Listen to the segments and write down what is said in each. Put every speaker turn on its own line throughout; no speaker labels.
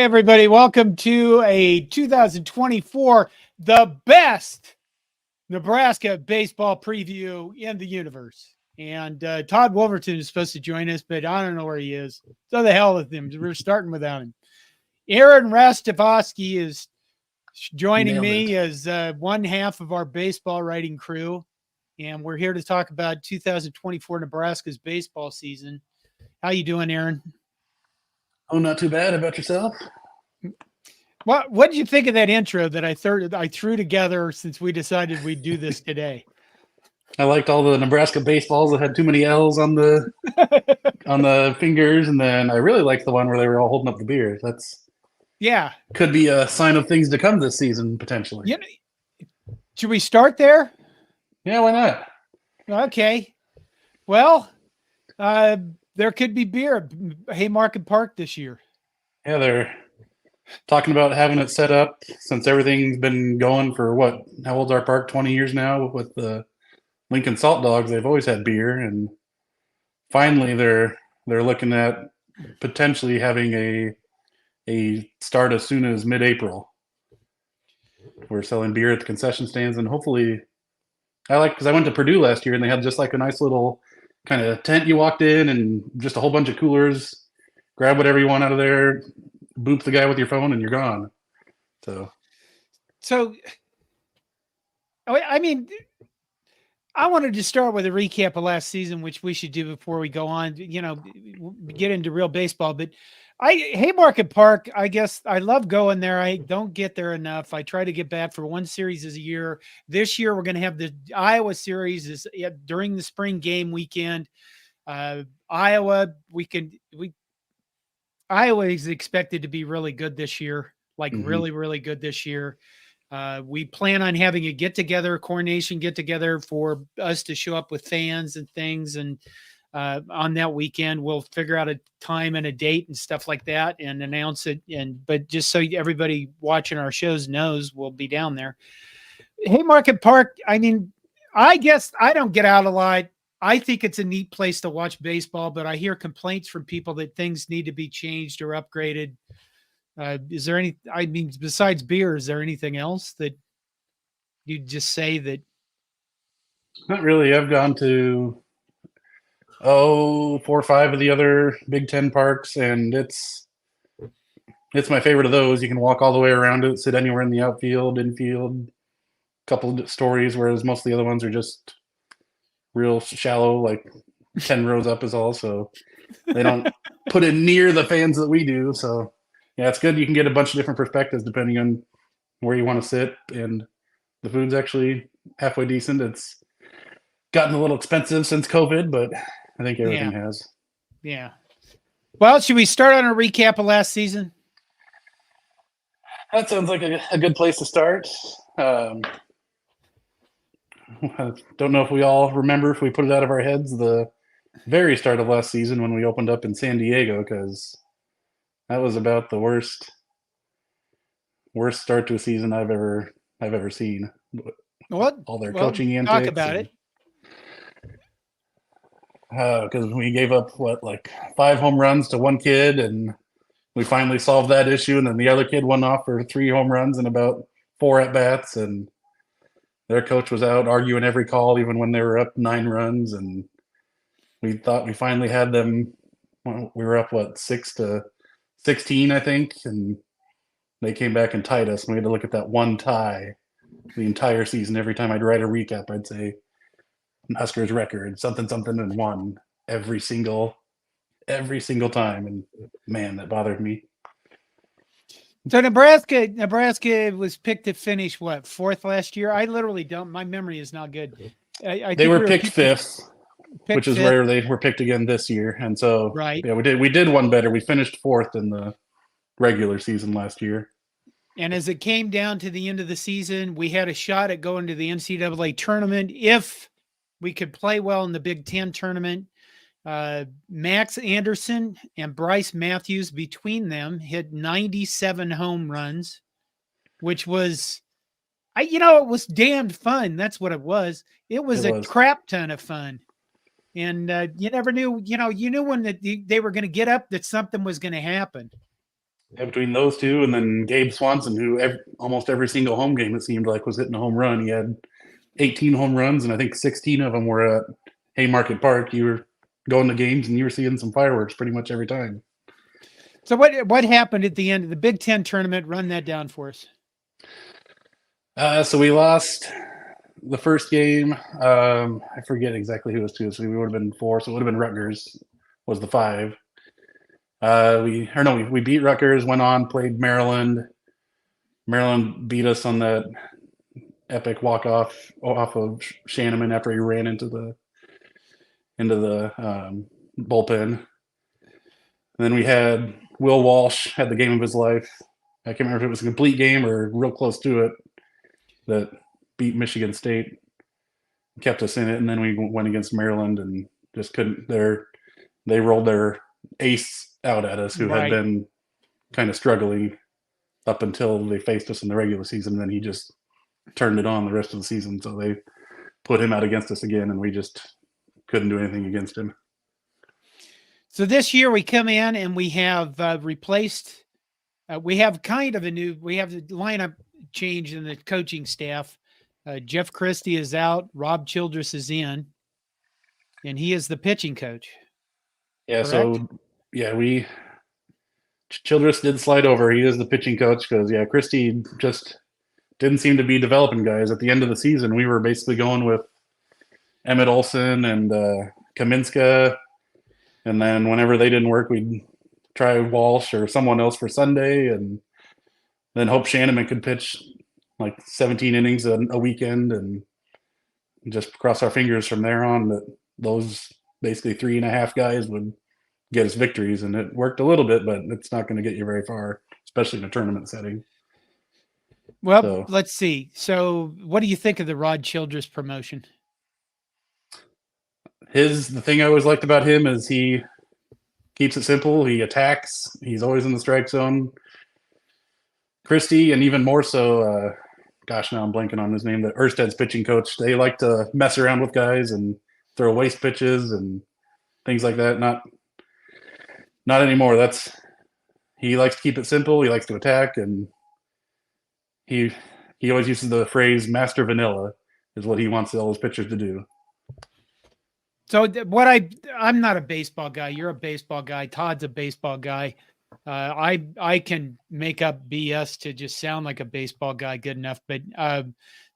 everybody. Welcome to a 2024, the best Nebraska baseball preview in the universe. And Todd Wolverton is supposed to join us, but I don't know where he is. So the hell with him. We're starting without him. Aaron Rastovsky is joining me as one half of our baseball writing crew. And we're here to talk about 2024 Nebraska's baseball season. How you doing, Aaron?
Oh, not too bad. How about yourself?
What did you think of that intro that I threw together since we decided we'd do this today?
I liked all the Nebraska baseballs that had too many L's on the on the fingers, and then I really liked the one where they were all holding up the beers. Could be a sign of things to come this season potentially.
Should we start there?
Yeah, why not?
Okay. Well, there could be beer at Haymarket Park this year.
Yeah, they're talking about having it set up since everything's been going for what? How old's our park? 20 years now with the Lincoln Salt Dogs. They've always had beer, and finally they're looking at potentially having a start as soon as mid-April. We're selling beer at the concession stands, and hopefully, because I went to Purdue last year and they had just like a nice little kind of tent you walked in and just a whole bunch of coolers. Grab whatever you want out of there, boop the guy with your phone, and you're gone.
So I mean, I wanted to start with a recap of last season, which we should do before we go on, get into real baseball. But Haymarket Park, I guess I love going there. I don't get there enough. I try to get back for one series a year. This year, we're going to have the Iowa series during the spring game weekend. Iowa is expected to be really good this year, really, really good this year. We plan on having a CornNation get together for us to show up with fans and things. And on that weekend, we'll figure out a time and a date and stuff like that and announce it. But just so everybody watching our shows knows, we'll be down there. Haymarket Park, I mean, I guess I don't get out a lot. I think it's a neat place to watch baseball, but I hear complaints from people that things need to be changed or upgraded. Is there besides beer, is there anything else that you'd just say that?
Not really. I've gone to 4 or 5 of the other Big Ten parks, and it's my favorite of those. You can walk all the way around it, sit anywhere in the outfield, infield, couple of stories, whereas most of the other ones are just real shallow, like 10 rows up is all. So they don't put it near the fans that we do. So yeah, it's good. You can get a bunch of different perspectives depending on where you want to sit, and the food's actually halfway decent. It's gotten a little expensive since COVID, but I think everything has.
Yeah. Well, should we start on a recap of last season?
That sounds like a good place to start. I don't know if we all remember, if we put it out of our heads, the very start of last season when we opened up in San Diego, because that was about the worst start to a season I've ever seen.
What?
All their coaching antics.
Talk about it.
Because we gave up 5 home runs to one kid, and we finally solved that issue. And then the other kid went off for 3 home runs and about 4 at bats, and their coach was out arguing every call, even when they were up 9 runs. And we thought we finally had them. We were up 6-16, I think, and they came back and tied us. And we had to look at that one tie the entire season. Every time I'd write a recap, I'd say Huskers record something and 1 every single time. And man, that bothered me.
So Nebraska was picked to finish 4th last year. I literally don't. My memory is not good.
I they were picked 5th, which is 5th. Where they were picked again this year. And so,
right.
Yeah, we did one better. We finished 4th in the regular season last year.
And as it came down to the end of the season, we had a shot at going to the NCAA tournament if we could play well in the Big Ten tournament. Max Anderson and Bryce Matthews, between them, hit 97 home runs, which was, it was damned fun. That's what it was. It was a crap ton of fun. And you never knew, you knew when they were going to get up that something was going to happen.
Yeah, between those two and then Gabe Swanson, who almost every single home game it seemed like was hitting a home run. He had 18 home runs, and I think 16 of them were at Haymarket Park. You were going to games and you were seeing some fireworks pretty much every time.
So what happened at the end of the Big Ten tournament? Run that down for us.
So we lost the first game. I forget exactly who it was to. So we would have been 4. So it would have been Rutgers was the 5. We beat Rutgers, went on, played Maryland. Maryland beat us on that epic walk off of Shanneman after he ran into the bullpen. And then we had Will Walsh had the game of his life. I can't remember if it was a complete game or real close to it, that beat Michigan State, kept us in it. And then we went against Maryland and just couldn't. They rolled their ace out at us, who had been kind of struggling up until they faced us in the regular season. And then he just turned it on the rest of the season. So they put him out against us again, and we just couldn't do anything against him.
So this year we come in and we have replaced. We have kind of we have the lineup change in the coaching staff. Jeff Christie is out. Rob Childress is in, and he is the pitching coach.
Yeah.
Correct?
So yeah, Childress did slide over. He is the pitching coach because Christie just didn't seem to be developing guys. At the end of the season, we were basically going with Emmett Olson and Kaminska. And then whenever they didn't work, we'd try Walsh or someone else for Sunday, and then hope Shanneman could pitch like 17 innings a weekend, and just cross our fingers from there on that those basically 3.5 guys would get us victories. And it worked a little bit, but it's not going to get you very far, especially in a tournament setting.
Well, let's see. So what do you think of the Rod Childress promotion?
The thing I always liked about him is he keeps it simple. He attacks. He's always in the strike zone. Christie, and even more so, now I'm blanking on his name, the Ersted's pitching coach. They like to mess around with guys and throw waste pitches and things like that. Not anymore. He likes to keep it simple. He likes to attack, and he always uses the phrase "master vanilla" is what he wants all his pitchers to do.
So I'm not a baseball guy. You're a baseball guy. Todd's a baseball guy. I can make up BS to just sound like a baseball guy good enough. But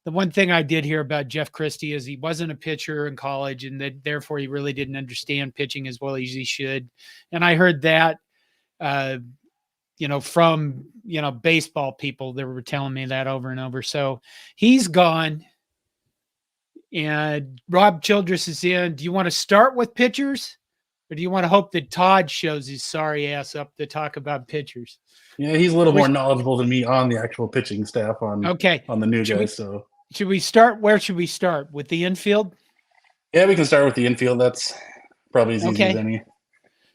the one thing I did hear about Jeff Christie is he wasn't a pitcher in college, and that therefore he really didn't understand pitching as well as he should. And I heard that, from baseball people that were telling me that over and over. So he's gone. And Rob Childress is in. Do you want to start with pitchers, or do you want to hope that Todd shows his sorry ass up to talk about pitchers?
Yeah, he's a little more knowledgeable than me on the actual pitching staff on the new guys. So
should we start? Where should we start? With the infield?
Yeah, we can start with the infield. That's probably as easy as any.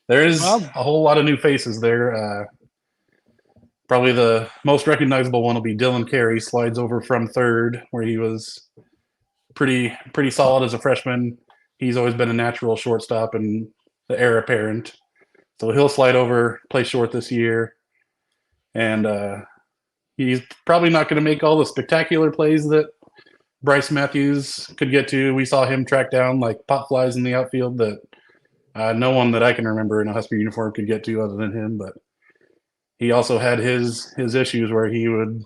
There is a whole lot of new faces there. Probably the most recognizable one will be Dylan Carey. Slides over from third, where he was pretty solid as a freshman. He's always been a natural shortstop and the heir apparent. So he'll slide over, play short this year. And he's probably not going to make all the spectacular plays that Bryce Matthews could get to. We saw him track down like pop flies in the outfield that no one that I can remember in a Husker uniform could get to other than him. But he also had his issues where he would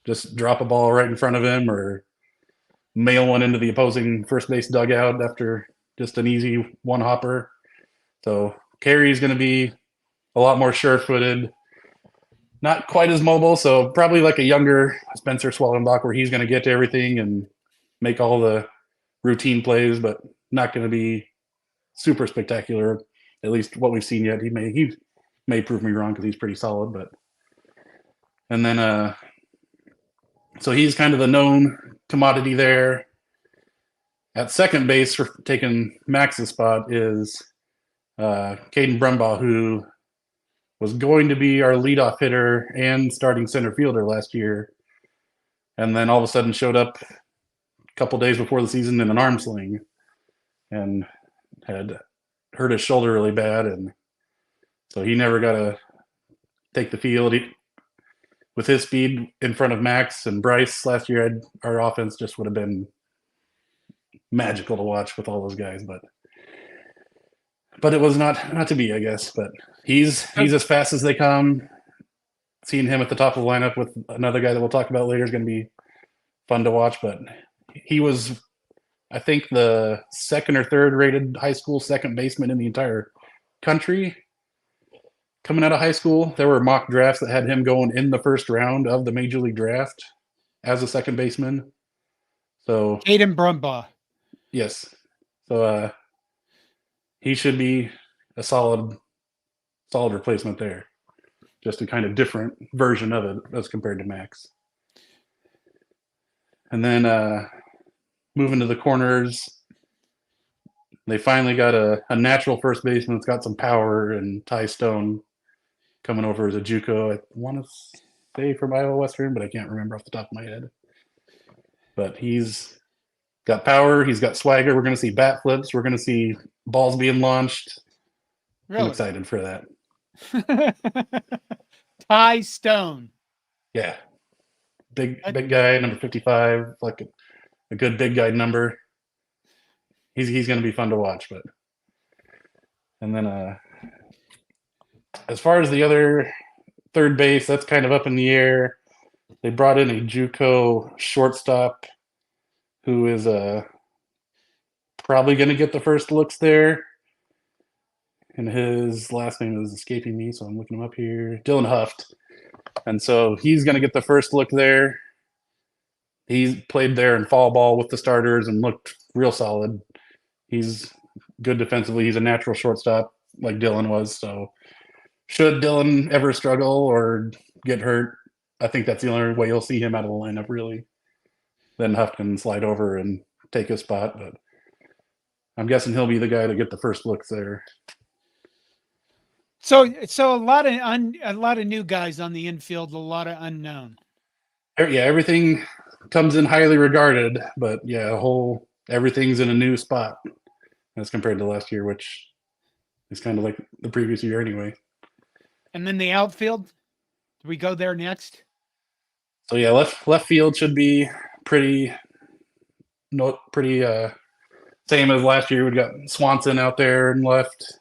just drop a ball right in front of him or mail one into the opposing first base dugout after just an easy one hopper. So Carey's going to be a lot more sure-footed, not quite as mobile. So probably like a younger Spencer Swellenbach, where he's going to get to everything and make all the routine plays, but not going to be super spectacular. At least what we've seen yet. He may prove me wrong because he's pretty solid, but and then so he's kind of the known commodity there. At second base for taking Max's spot is Caden Brumbaugh, who was going to be our leadoff hitter and starting center fielder last year, and then all of a sudden showed up a couple days before the season in an arm sling and had hurt his shoulder really bad, and so he never got a take the field. With his speed in front of Max and Bryce last year, our offense just would have been magical to watch with all those guys. But it was not to be, I guess. But he's as fast as they come. Seeing him at the top of the lineup with another guy that we'll talk about later is going to be fun to watch. But he was, I think, the second or third rated high school second baseman in the entire country. Coming out of high school, there were mock drafts that had him going in the first round of the Major League Draft as a second baseman. So
Aiden Brumbaugh.
Yes. So he should be a solid replacement there. Just a kind of different version of it as compared to Max. And then moving to the corners, they finally got a natural first baseman that's got some power, and Ty Stone coming over as a JUCO. I want to say from Iowa Western, but I can't remember off the top of my head. But he's got power. He's got swagger. We're going to see bat flips. We're going to see balls being launched.
Really?
I'm excited for that.
Ty Stone.
Yeah. Big guy, number 55, like a good big guy number. He's going to be fun to watch. But and then as far as the other third base, that's kind of up in the air. They brought in a JUCO shortstop who is probably going to get the first looks there. And his last name is escaping me, so I'm looking him up here. Dylan Huft. And so he's going to get the first look there. He's played there in fall ball with the starters and looked real solid. He's good defensively. He's a natural shortstop like Dylan was. So should Dylan ever struggle or get hurt, I think that's the only way you'll see him out of the lineup, really. Then Huff can slide over and take his spot. But I'm guessing he'll be the guy to get the first looks there.
So a lot of new guys on the infield, a lot of unknown.
Yeah, everything comes in highly regarded, but yeah, everything's in a new spot as compared to last year, which is kind of like the previous year anyway.
And then the outfield, do we go there next?
So yeah, left field should be pretty same as last year. We've got Swanson out there in left,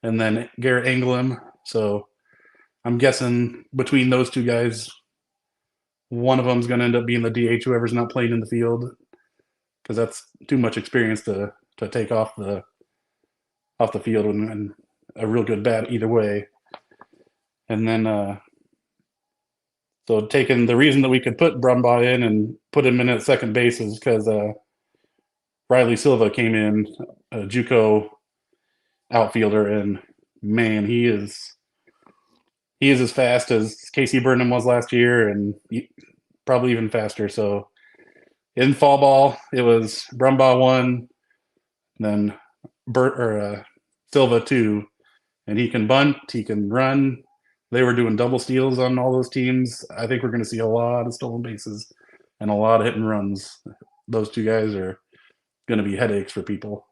and then Garrett Anglem. So I'm guessing between those two guys, one of them is going to end up being the DH, whoever's not playing in the field, because that's too much experience to take off the field and a real good bat either way. And then so taking the reason that we could put Brumbaugh in and put him in at second base is because Riley Silva came in, a JUCO outfielder, and man, he is as fast as Casey Burnham was last year, and probably even faster. So in fall ball, it was Brumbaugh 1, then Silva 2, and he can bunt, he can run. They were doing double steals on all those teams. I think we're going to see a lot of stolen bases and a lot of hit and runs. Those two guys are going to be headaches for people,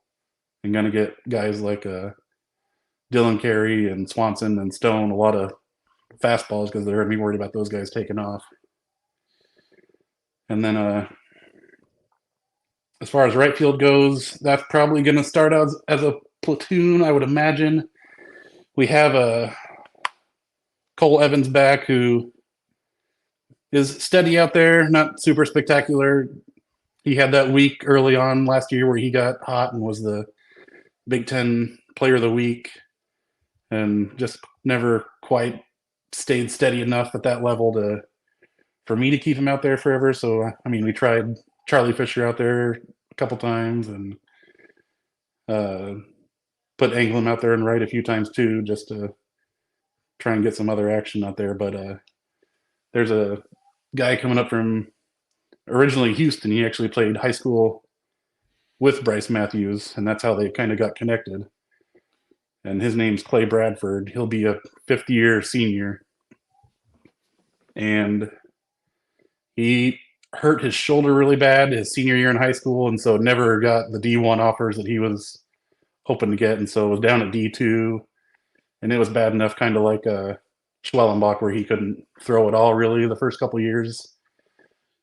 and going to get guys like Dylan Carey and Swanson and Stone a lot of fastballs because they're going to be worried about those guys taking off. And then as far as right field goes, that's probably going to start out as a platoon, I would imagine. We have Cole Evans back, who is steady out there, not super spectacular. He had that week early on last year where he got hot and was the Big Ten Player of the Week, and just never quite stayed steady enough at that level for me to keep him out there forever. So, I mean, we tried Charlie Fisher out there a couple times and put Anglem out there and right a few times too, just to try and get some other action out there. But there's a guy coming up from originally Houston. He actually played high school with Bryce Matthews, and that's how they kind of got connected. And his name's Clay Bradford. He'll be a fifth-year senior. And he hurt his shoulder really bad his senior year in high school, and so never got the D1 offers that he was hoping to get, and so was down at D2. And it was bad enough, kind of like Schwellenbach where he couldn't throw at all really the first couple years.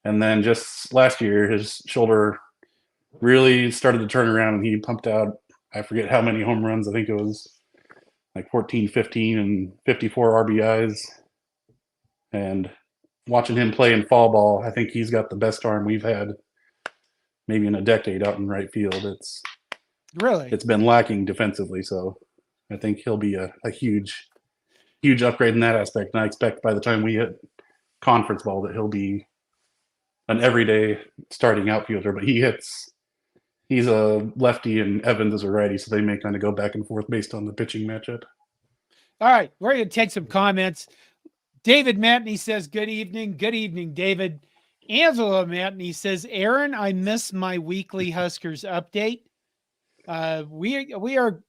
And then just last year, his shoulder really started to turn around and he pumped out, I forget how many home runs. I think it was like 14, 15, and 54 RBIs. And watching him play in fall ball, I think he's got the best arm we've had maybe in a decade out in right field. It's been lacking defensively, so I think he'll be a huge upgrade in that aspect. And I expect by the time we hit conference ball that he'll be an everyday starting outfielder. But he's a lefty and Evans is a righty, so they may kind of go back and forth based on the pitching matchup.
All right, we're going to take some comments. David Matney says, good evening. Good evening, David. Angela Matney says, Aaron, I miss my weekly Huskers update. We are,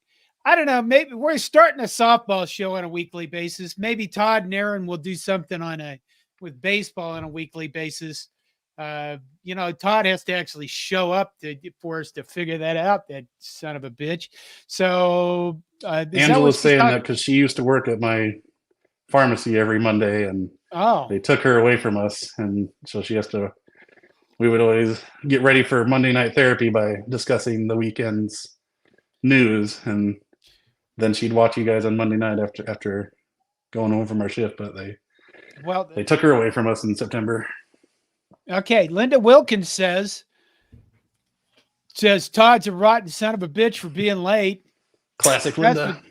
I don't know, maybe we're starting a softball show on a weekly basis. Maybe Todd and Aaron will do something with baseball on a weekly basis. Todd has to actually show up for us to figure that out, that son of a bitch. So
Angela's saying that because she used to work at my pharmacy every Monday and they took her away from us. And so we would always get ready for Monday night therapy by discussing the weekend's news. And then she'd watch you guys on Monday night after going home from our shift. But they took her away from us in September.
Okay. Linda Wilkins says Todd's a rotten son of a bitch for being late.
Classic Linda.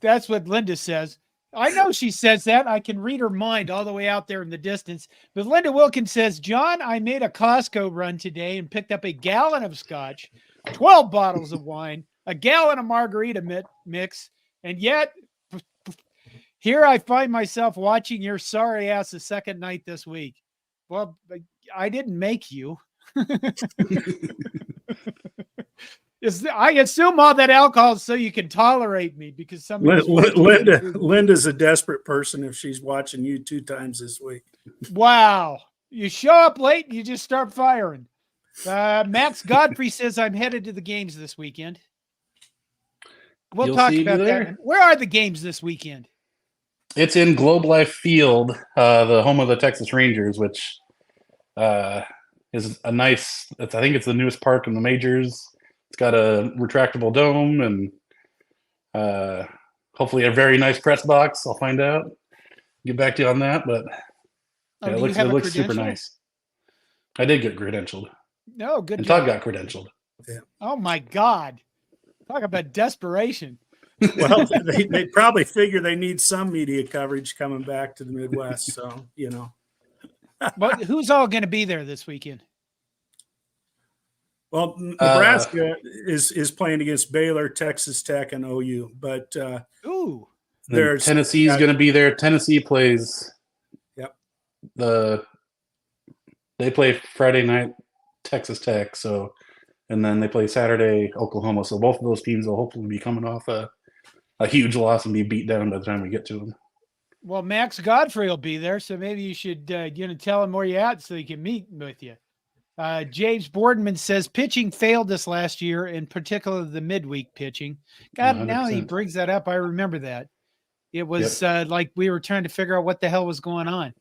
That's what Linda says. I know she says that. I can read her mind all the way out there in the distance. But Linda Wilkins says, John, I made a Costco run today and picked up a gallon of scotch, 12 bottles of wine, a gallon of margarita mix, and yet here I find myself watching your sorry ass a second night this week. Well, I didn't make you. I assume all that alcohol is so you can tolerate me because
Linda's a desperate person if she's watching you 2 times this week.
Wow. You show up late and you just start firing. Max Godfrey says, I'm headed to the games this weekend. We'll talk about that. Where are the games this weekend?
It's in Globe Life Field, the home of the Texas Rangers, which is a nice, I think it's the newest park in the majors. It's got a retractable dome and hopefully a very nice press box. I'll find out. Get back to you on that, but it looks super nice. I did get credentialed.
No, good.
And Todd got credentialed.
Yeah.
Oh my God. Talk about desperation.
Well, they probably figure they need some media coverage coming back to the Midwest. So,
But who's all going to be there this weekend?
Well, Nebraska is playing against Baylor, Texas Tech, and OU. But
there's Tennessee's going to be there. Tennessee plays.
Yep.
They play Friday night, Texas Tech. So, and then they play Saturday, Oklahoma. So both of those teams will hopefully be coming off a huge loss and be beat down by the time we get to them.
Well, Max Godfrey will be there, so maybe you should tell him where you're at so he can meet with you. James Boardman says pitching failed us last year, in particular the midweek pitching. God, 100%. Now he brings that up. I remember that. It was like we were trying to figure out what the hell was going on.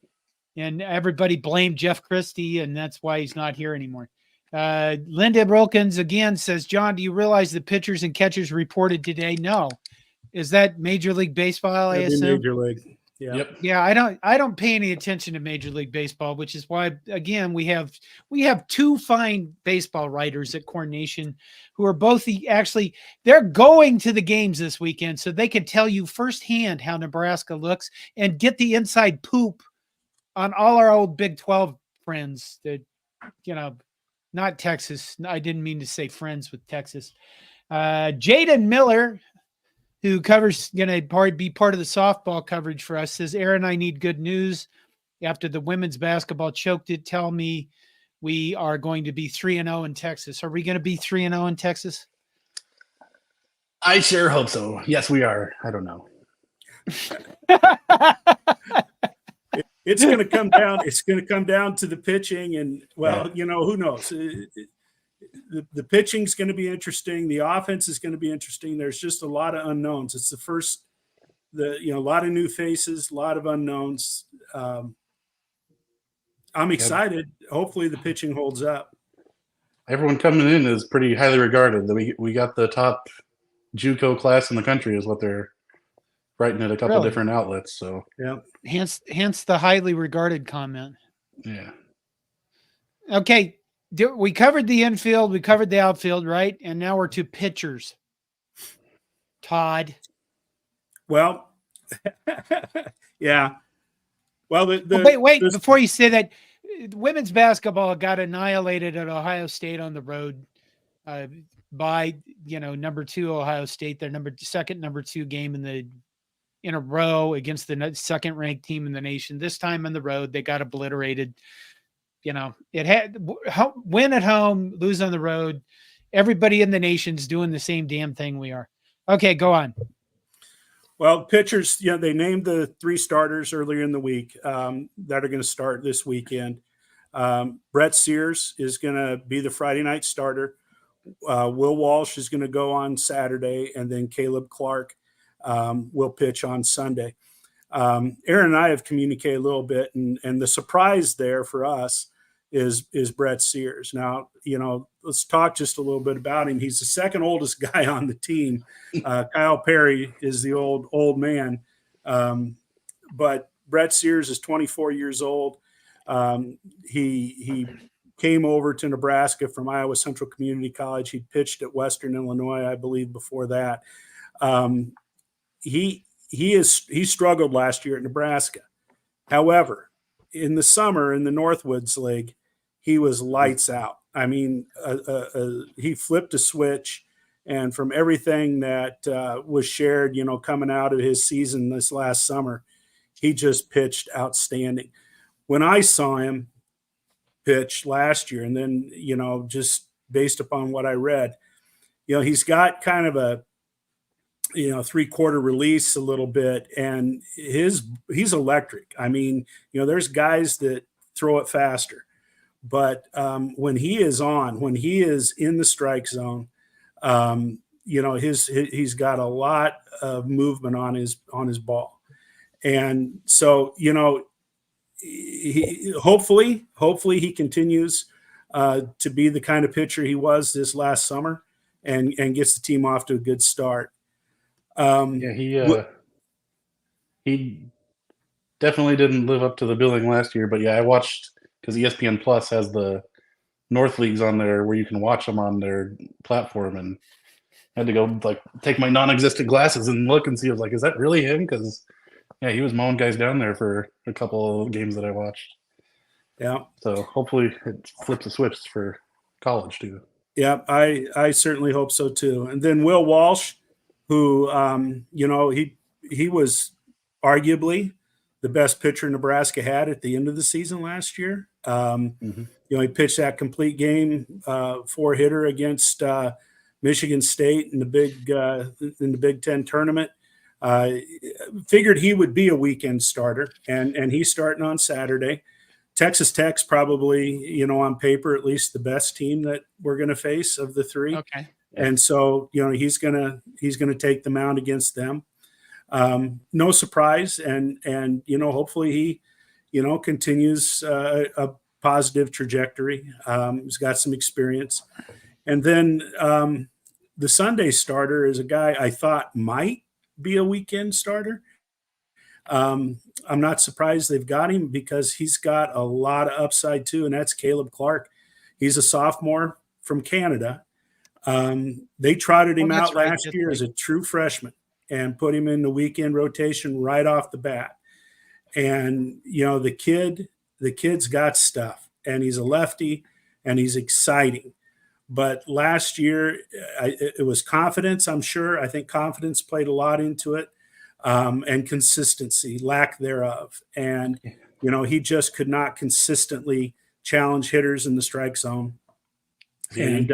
And everybody blamed Jeff Christie, and that's why he's not here anymore. Linda Wilkins again says, John, do you realize the pitchers and catchers reported today? No. Is that Major League Baseball, I assume?
Major League. Yeah.
Yep.
Yeah, I don't pay any attention to Major League Baseball, which is why, again, we have 2 fine baseball writers at CornNation who are both they're going to the games this weekend so they can tell you firsthand how Nebraska looks and get the inside poop on all our old Big 12 friends that, not Texas. I didn't mean to say friends with Texas. Jaden Miller, who covers going to be part of the softball coverage for us, says, Aaron, I need good news. After the women's basketball choked it, tell me we are going to be 3-0 in Texas. Are we going to be 3-0 in Texas?
I sure hope so. Yes, we are. I don't know.
It's going to come down. It's going to come down to the pitching, and who knows? The pitching is going to be interesting. The offense is going to be interesting. There's just a lot of unknowns. It's the first a lot of new faces, a lot of unknowns. I'm excited. Hopefully the pitching holds up.
Everyone coming in is pretty highly regarded. We got the top JUCO class in the country, is what they're writing at a couple
Really?
different outlets. So
Yeah.
Hence the highly regarded comment.
yeah,
Okay. We covered the infield, we covered the outfield, right? And now we're to pitchers. Todd.
Well, yeah. Well,
Wait. Before you say that, women's basketball got annihilated at Ohio State on the road by number 2 Ohio State. Their number 2 game in a row against the second ranked team in the nation. This time on the road, they got obliterated. It had win at home, lose on the road. Everybody in the nation's doing the same damn thing we are. Okay, go on.
Well, pitchers, they named the 3 starters earlier in the week that are going to start this weekend. Brett Sears is going to be the Friday night starter. Will Walsh is going to go on Saturday, and then Caleb Clark will pitch on Sunday. Aaron and I have communicated a little bit, and the surprise there for us is Brett Sears. Now, let's talk just a little bit about him. He's the second oldest guy on the team. Kyle Perry is the old man. But Brett Sears is 24 years old. He came over to Nebraska from Iowa Central Community College. He pitched at Western Illinois, I believe, before that. He struggled last year at Nebraska. However, in the summer in the Northwoods League, he was lights out. I mean, he flipped a switch, and from everything that was shared, coming out of his season this last summer, he just pitched outstanding. When I saw him pitch last year, and then, just based upon what I read, he's got kind of a 3/4 release a little bit, and he's electric. I mean, there's guys that throw it faster, but when he is in the strike zone, he's got a lot of movement on his ball. And so, hopefully he continues to be the kind of pitcher he was this last summer and gets the team off to a good start.
He definitely didn't live up to the billing last year, but yeah, I watched, because ESPN Plus has the North Leagues on there where you can watch them on their platform, and I had to go take my non-existent glasses and look and see. I was like, is that really him? Because yeah, he was mowing guys down there for a couple of games that I watched.
Yeah.
So hopefully it flips a switch for college too.
Yeah, I certainly hope so too. And then Will Walsh, who he was arguably the best pitcher Nebraska had at the end of the season last year. He pitched that complete game 4-hitter against Michigan State in the Big Ten tournament. Figured he would be a weekend starter, and he's starting on Saturday. Texas Tech's probably, on paper, at least the best team that we're going to face of the 3.
Okay.
And so, he's gonna take the mound against them. No surprise, and hopefully he, continues a positive trajectory. He's got some experience, and then the Sunday starter is a guy I thought might be a weekend starter. I'm not surprised they've got him, because he's got a lot of upside too, and that's Caleb Clark. He's a sophomore from Canada. They trotted him out last year as a true freshman and put him in the weekend rotation right off the bat. And, the kid's got stuff, and he's a lefty, and he's exciting. But last year, it was confidence, I'm sure. I think confidence played a lot into it, and consistency, lack thereof. And, he just could not consistently challenge hitters in the strike zone. And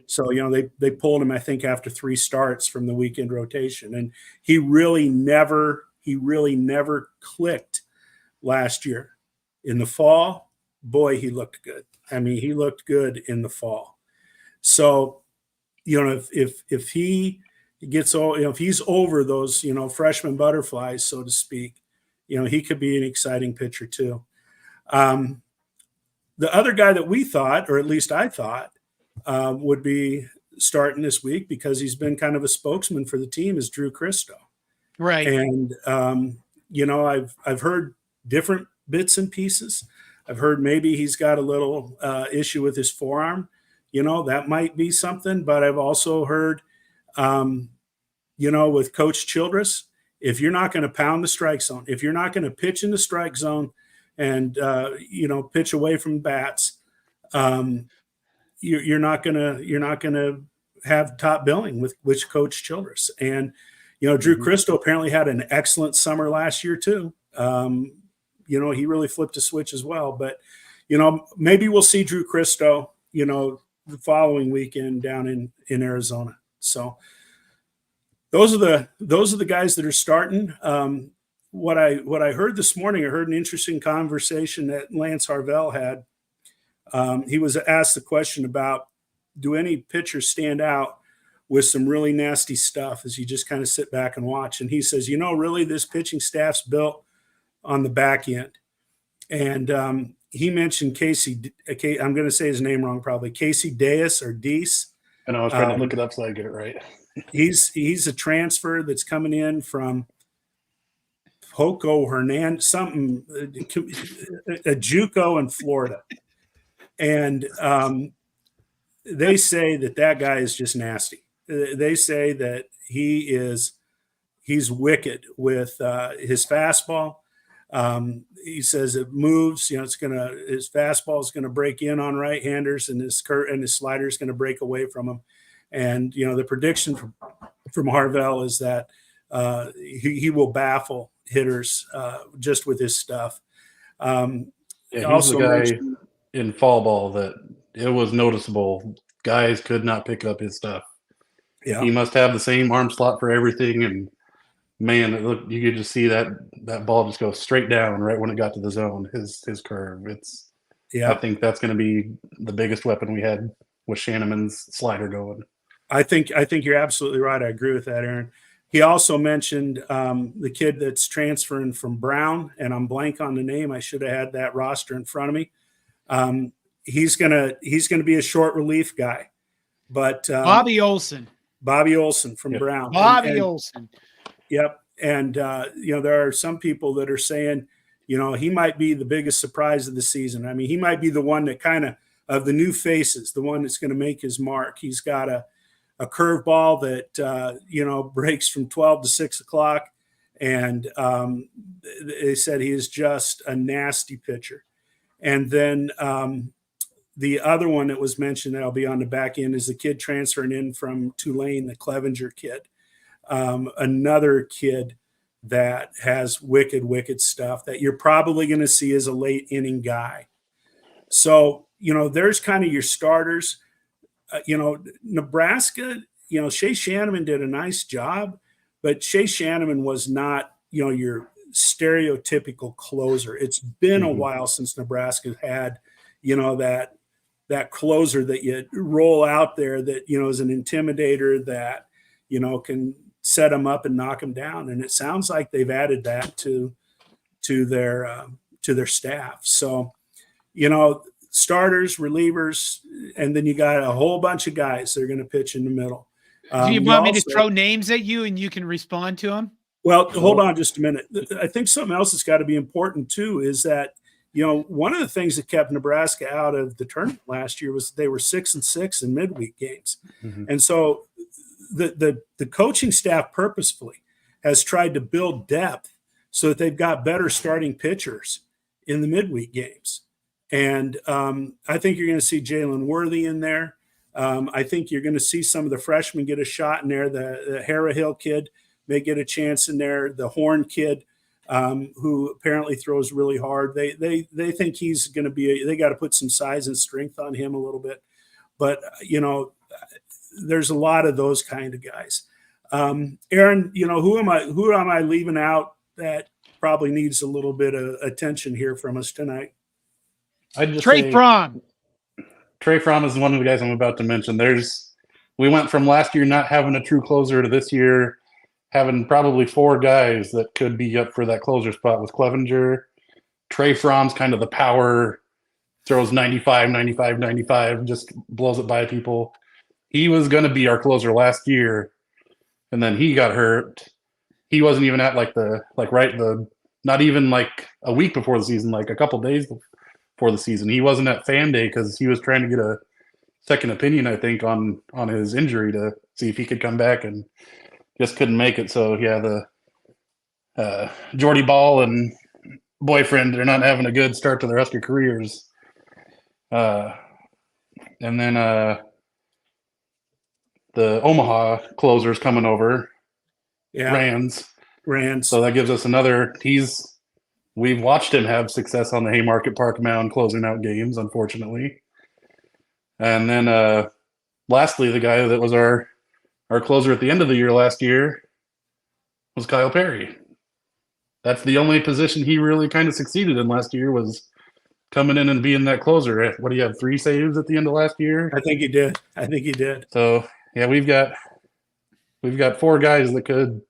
so, they pulled him, I think, after 3 starts from the weekend rotation. And he really never clicked last year. In the fall, boy, he looked good. I mean, he looked good in the fall. So, if he, gets, if he's over those, freshman butterflies, so to speak, he could be an exciting pitcher too. The other guy that we thought, or at least I thought, would be starting this week because he's been kind of a spokesman for the team is Drew Christo.
Right.
And, I've heard different bits and pieces. I've heard maybe he's got a little issue with his forearm. That might be something. But I've also heard, with Coach Childress, if you're not going to pound the strike zone, if you're not going to pitch in the strike zone and, pitch away from bats, you're not going to have top billing with Coach Childress. And, Drew Christo apparently had an excellent summer last year too. He really flipped a switch as well. But, maybe we'll see Drew Christo, the following weekend down in Arizona. So those are the guys that are starting. What I heard this morning, I heard an interesting conversation that Lance Harvell had. He was asked the question about, do any pitchers stand out with some really nasty stuff as you just kind of sit back and watch? And he says, really this pitching staff's built on the back end. And he mentioned Casey, I'm going to say his name wrong probably, Casey Deas or Dees.
And I was trying to look it up so I get it right.
He's a transfer that's coming in from Poco Hernandez, something, a JUCO in Florida. And they say that guy is just nasty. They say that he's wicked with his fastball. He says it moves, his fastball is going to break in on right-handers and his slider is going to break away from him. And, the prediction from Harvell is that he will baffle hitters just with his stuff.
He's also the guy in fall ball that it was noticeable. Guys could not pick up his stuff.
Yeah.
He must have the same arm slot for everything. And man, you could just see that ball just go straight down right when it got to the zone, his curve. I think that's going to be the biggest weapon we had with Shanneman's slider going.
I think you're absolutely right. I agree with that, Aaron. He also mentioned the kid that's transferring from Brown, and I'm blank on the name. I should have had that roster in front of me. He's gonna be a short relief guy, but
Bobby Olson
from Brown.
Bobby Olson.
Yep. And there are some people that are saying, he might be the biggest surprise of the season. I mean, he might be the one that of the new faces, the one that's going to make his mark. He's got a curveball that breaks from 12 to 6 o'clock, and they said he is just a nasty pitcher. And then the other one that was mentioned that'll be on the back end is the kid transferring in from Tulane, the Clevenger kid, another kid that has wicked stuff that you're probably going to see as a late inning guy. So there's kind of your starters. Nebraska, Shea Shanneman did a nice job, but Shea Shanneman was not, your stereotypical closer. It's been a while since Nebraska had, that closer that you roll out there that, is an intimidator that, can set them up and knock them down. And it sounds like they've added that to their staff. So, starters, relievers, and then you got a whole bunch of guys that are going to pitch in the middle.
Do you want me to throw names at you and you can respond to them?
Well, hold on just a minute. I think something else that's got to be important too is that, one of the things that kept Nebraska out of the tournament last year was they were 6-6 in midweek games. Mm-hmm. And so the coaching staff purposefully has tried to build depth so that they've got better starting pitchers in the midweek games. And I think you're going to see Jalen Worthy in there. I think you're going to see some of the freshmen get a shot in there. The Hara Hill kid may get a chance in there. The Horn kid, who apparently throws really hard. They think he's going to be. They got to put some size and strength on him a little bit. But there's a lot of those kind of guys. Aaron, who am I leaving out that probably needs a little bit of attention here from us tonight?
Trey Fromm.
Trey Fromm is one of the guys I'm about to mention. There's we went from last year not having a true closer to this year having probably 4 guys that could be up for that closer spot with Clevenger. Trey Fromm's kind of the power, throws 95, 95, 95, just blows it by people. He was going to be our closer last year, and then he got hurt. He wasn't even at not even like a week before the season, like a couple days before the season. He wasn't at fan day because he was trying to get a second opinion, I think, on his injury to see if he could come back, and just couldn't make it. So yeah, the Jordy Ball and boyfriend, they're not having a good start to their Husker careers. And then the Omaha closer's coming over.
Yeah. Rands.
So that gives us another. We've watched him have success on the Haymarket Park mound closing out games, unfortunately. And then lastly, the guy that was our closer at the end of the year last year was Kyle Perry. That's the only position he really kind of succeeded in last year, was coming in and being that closer. What do you have, 3 saves at the end of last year?
I think he did.
So yeah, we've got 4 guys that could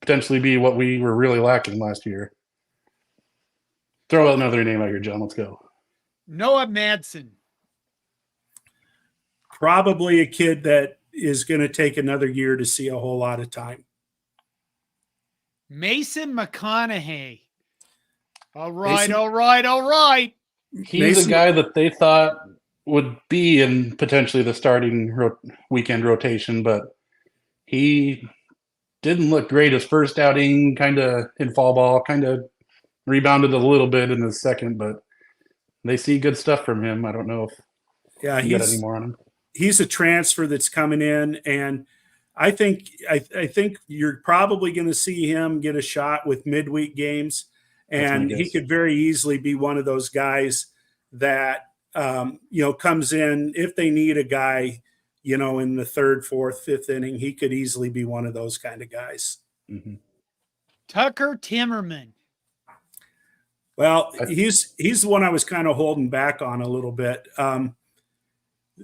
potentially be what we were really lacking last year. Throw out another name out here, John. Let's go.
Noah Madsen.
Probably a kid that is going to take another year to see a whole lot of time.
Mason McConaughey. All right.
He's a guy that they thought would be in potentially the starting weekend rotation, but he didn't look great his first outing, kind of in fall ball, kind of rebounded a little bit in his second, but they see good stuff from him. I don't know if you got any more on him.
He's a transfer that's coming in, and I think you're probably going to see him get a shot with midweek games, and he could very easily be one of those guys that comes in if they need a guy, in the 3rd, 4th, 5th inning. He could easily be one of those kind of guys.
Mm-hmm.
Tucker Timmerman.
Well, he's the one I was kind of holding back on a little bit.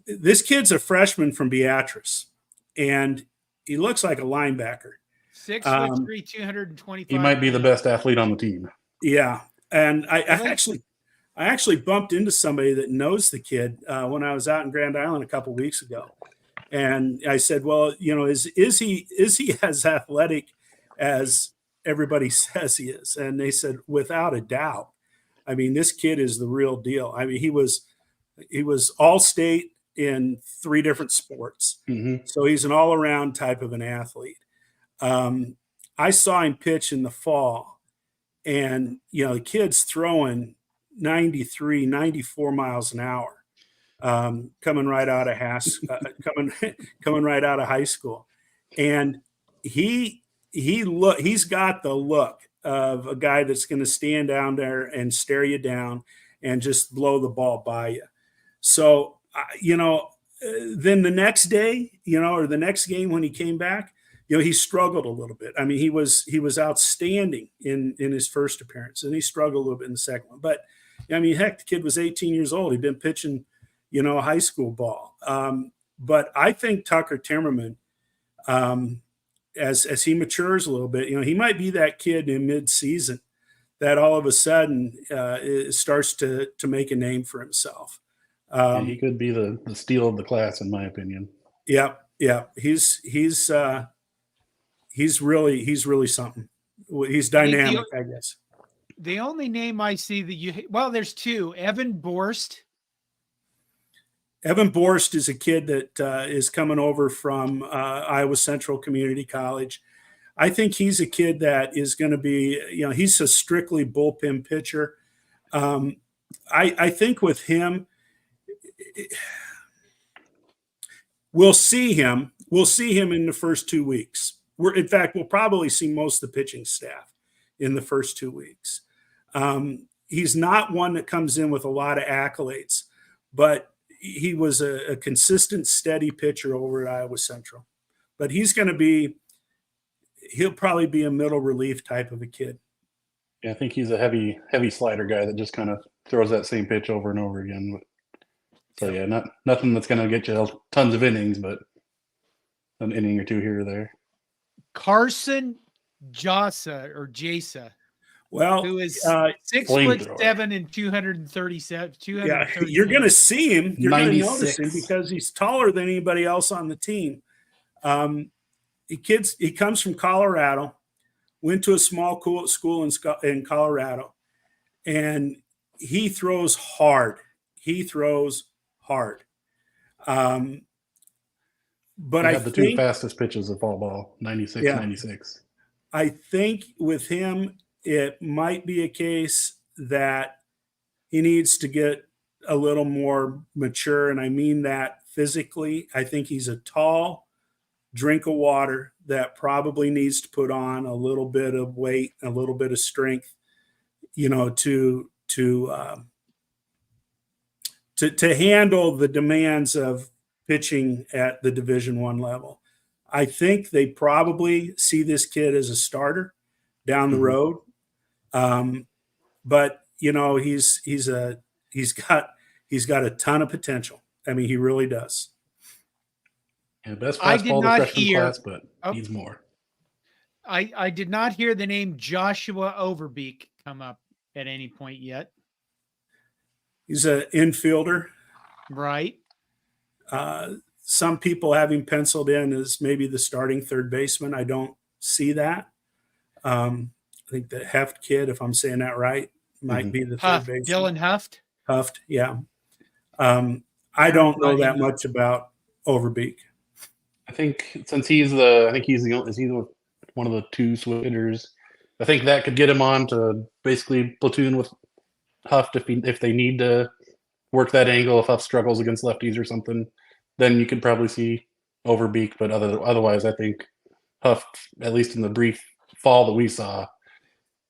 This kid's a freshman from Beatrice, and he looks like a linebacker.
6'3", 225.
He might be the best athlete on the team.
Yeah, and I actually bumped into somebody that knows the kid when I was out in Grand Island a couple weeks ago, and I said, "Well, is he as athletic as everybody says he is?" And they said, "Without a doubt. I mean, this kid is the real deal. I mean, he was all state in 3 different sports.
Mm-hmm.
So he's an all-around type of an athlete. I saw him pitch in the fall, and the kid's throwing 93, 94 miles an hour, coming right out of coming right out of high school, and he's got the look of a guy that's going to stand down there and stare you down and just blow the ball by you. So then the next day, or the next game when he came back, he struggled a little bit. I mean, he was outstanding in his first appearance, and he struggled a little bit in the second one. But I mean, heck, the kid was 18 years old. He'd been pitching, high school ball. But I think Tucker Timmerman, as he matures a little bit, he might be that kid in mid-season that all of a sudden starts to make a name for himself.
He could be the steal of the class, in my opinion.
Yeah. He's really something. He's dynamic, I guess.
The only name I see that there's 2. Evan Borst.
Evan Borst is a kid that is coming over from Iowa Central Community College. I think he's a kid that is going to be, he's a strictly bullpen pitcher. I think with him, we'll see him in the first 2 weeks. In fact, we'll probably see most of the pitching staff in the first 2 weeks. He's not one that comes in with a lot of accolades, but he was a consistent, steady pitcher over at Iowa Central. But he'll probably be a middle relief type of a kid.
Yeah, I think he's a heavy slider guy that just kind of throws that same pitch over and over again. So yeah, nothing that's going to get you tons of innings, but an inning or two here or there.
Carson Jasa,
Well,
who is
Flamethrower.
6'7" and 237.
yeah, you're going to see him. You're going to notice him
96.
because he's taller than anybody else on the team. He comes from Colorado, went to a small school in Colorado, and he throws hard. But
He
I
had the
think
two fastest pitches of fall ball, 96,
Yeah.
96.
I think with him, it might be a case that he needs to get a little more mature. And I mean that physically. I think he's a tall drink of water that probably needs to put on a little bit of weight, a little bit of strength, to handle the demands of pitching at the Division I level. I think they probably see this kid as a starter down the road. But he's got a ton of potential. I mean, he really does.
Yeah, best
I did
fastball the
not
freshman
hear-
class, but
Oh.
needs more.
I did not hear the name Joshua Overbeek come up at any point yet.
He's an infielder.
Right.
Some people have him penciled in as maybe the starting third baseman. I don't see that. I think the Heft kid, if I'm saying that right, might be the third
Huft,
baseman.
Dylan Huft.
Huft, yeah. I don't know that much about Overbeek.
I think since he's the one of the two switch hitters. I think that could get him on to basically platoon with Huft if they need to work that angle. If Huft struggles against lefties or something, then you could probably see Overbeek. But otherwise, I think Huft, at least in the brief fall that we saw,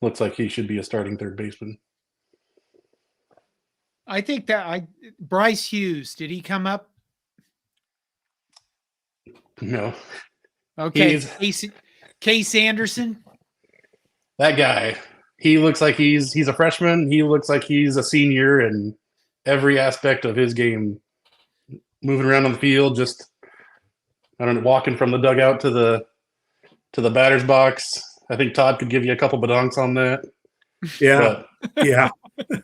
looks like he should be a starting third baseman.
I think that Bryce Hughes, did he come up?
No.
Okay. Case Anderson.
That guy, he looks like he's a freshman. He looks like he's a senior in every aspect of his game. Moving around on the field, just walking from the dugout to the batter's box. I think Todd could give you a couple badonks on that.
Yeah, yeah.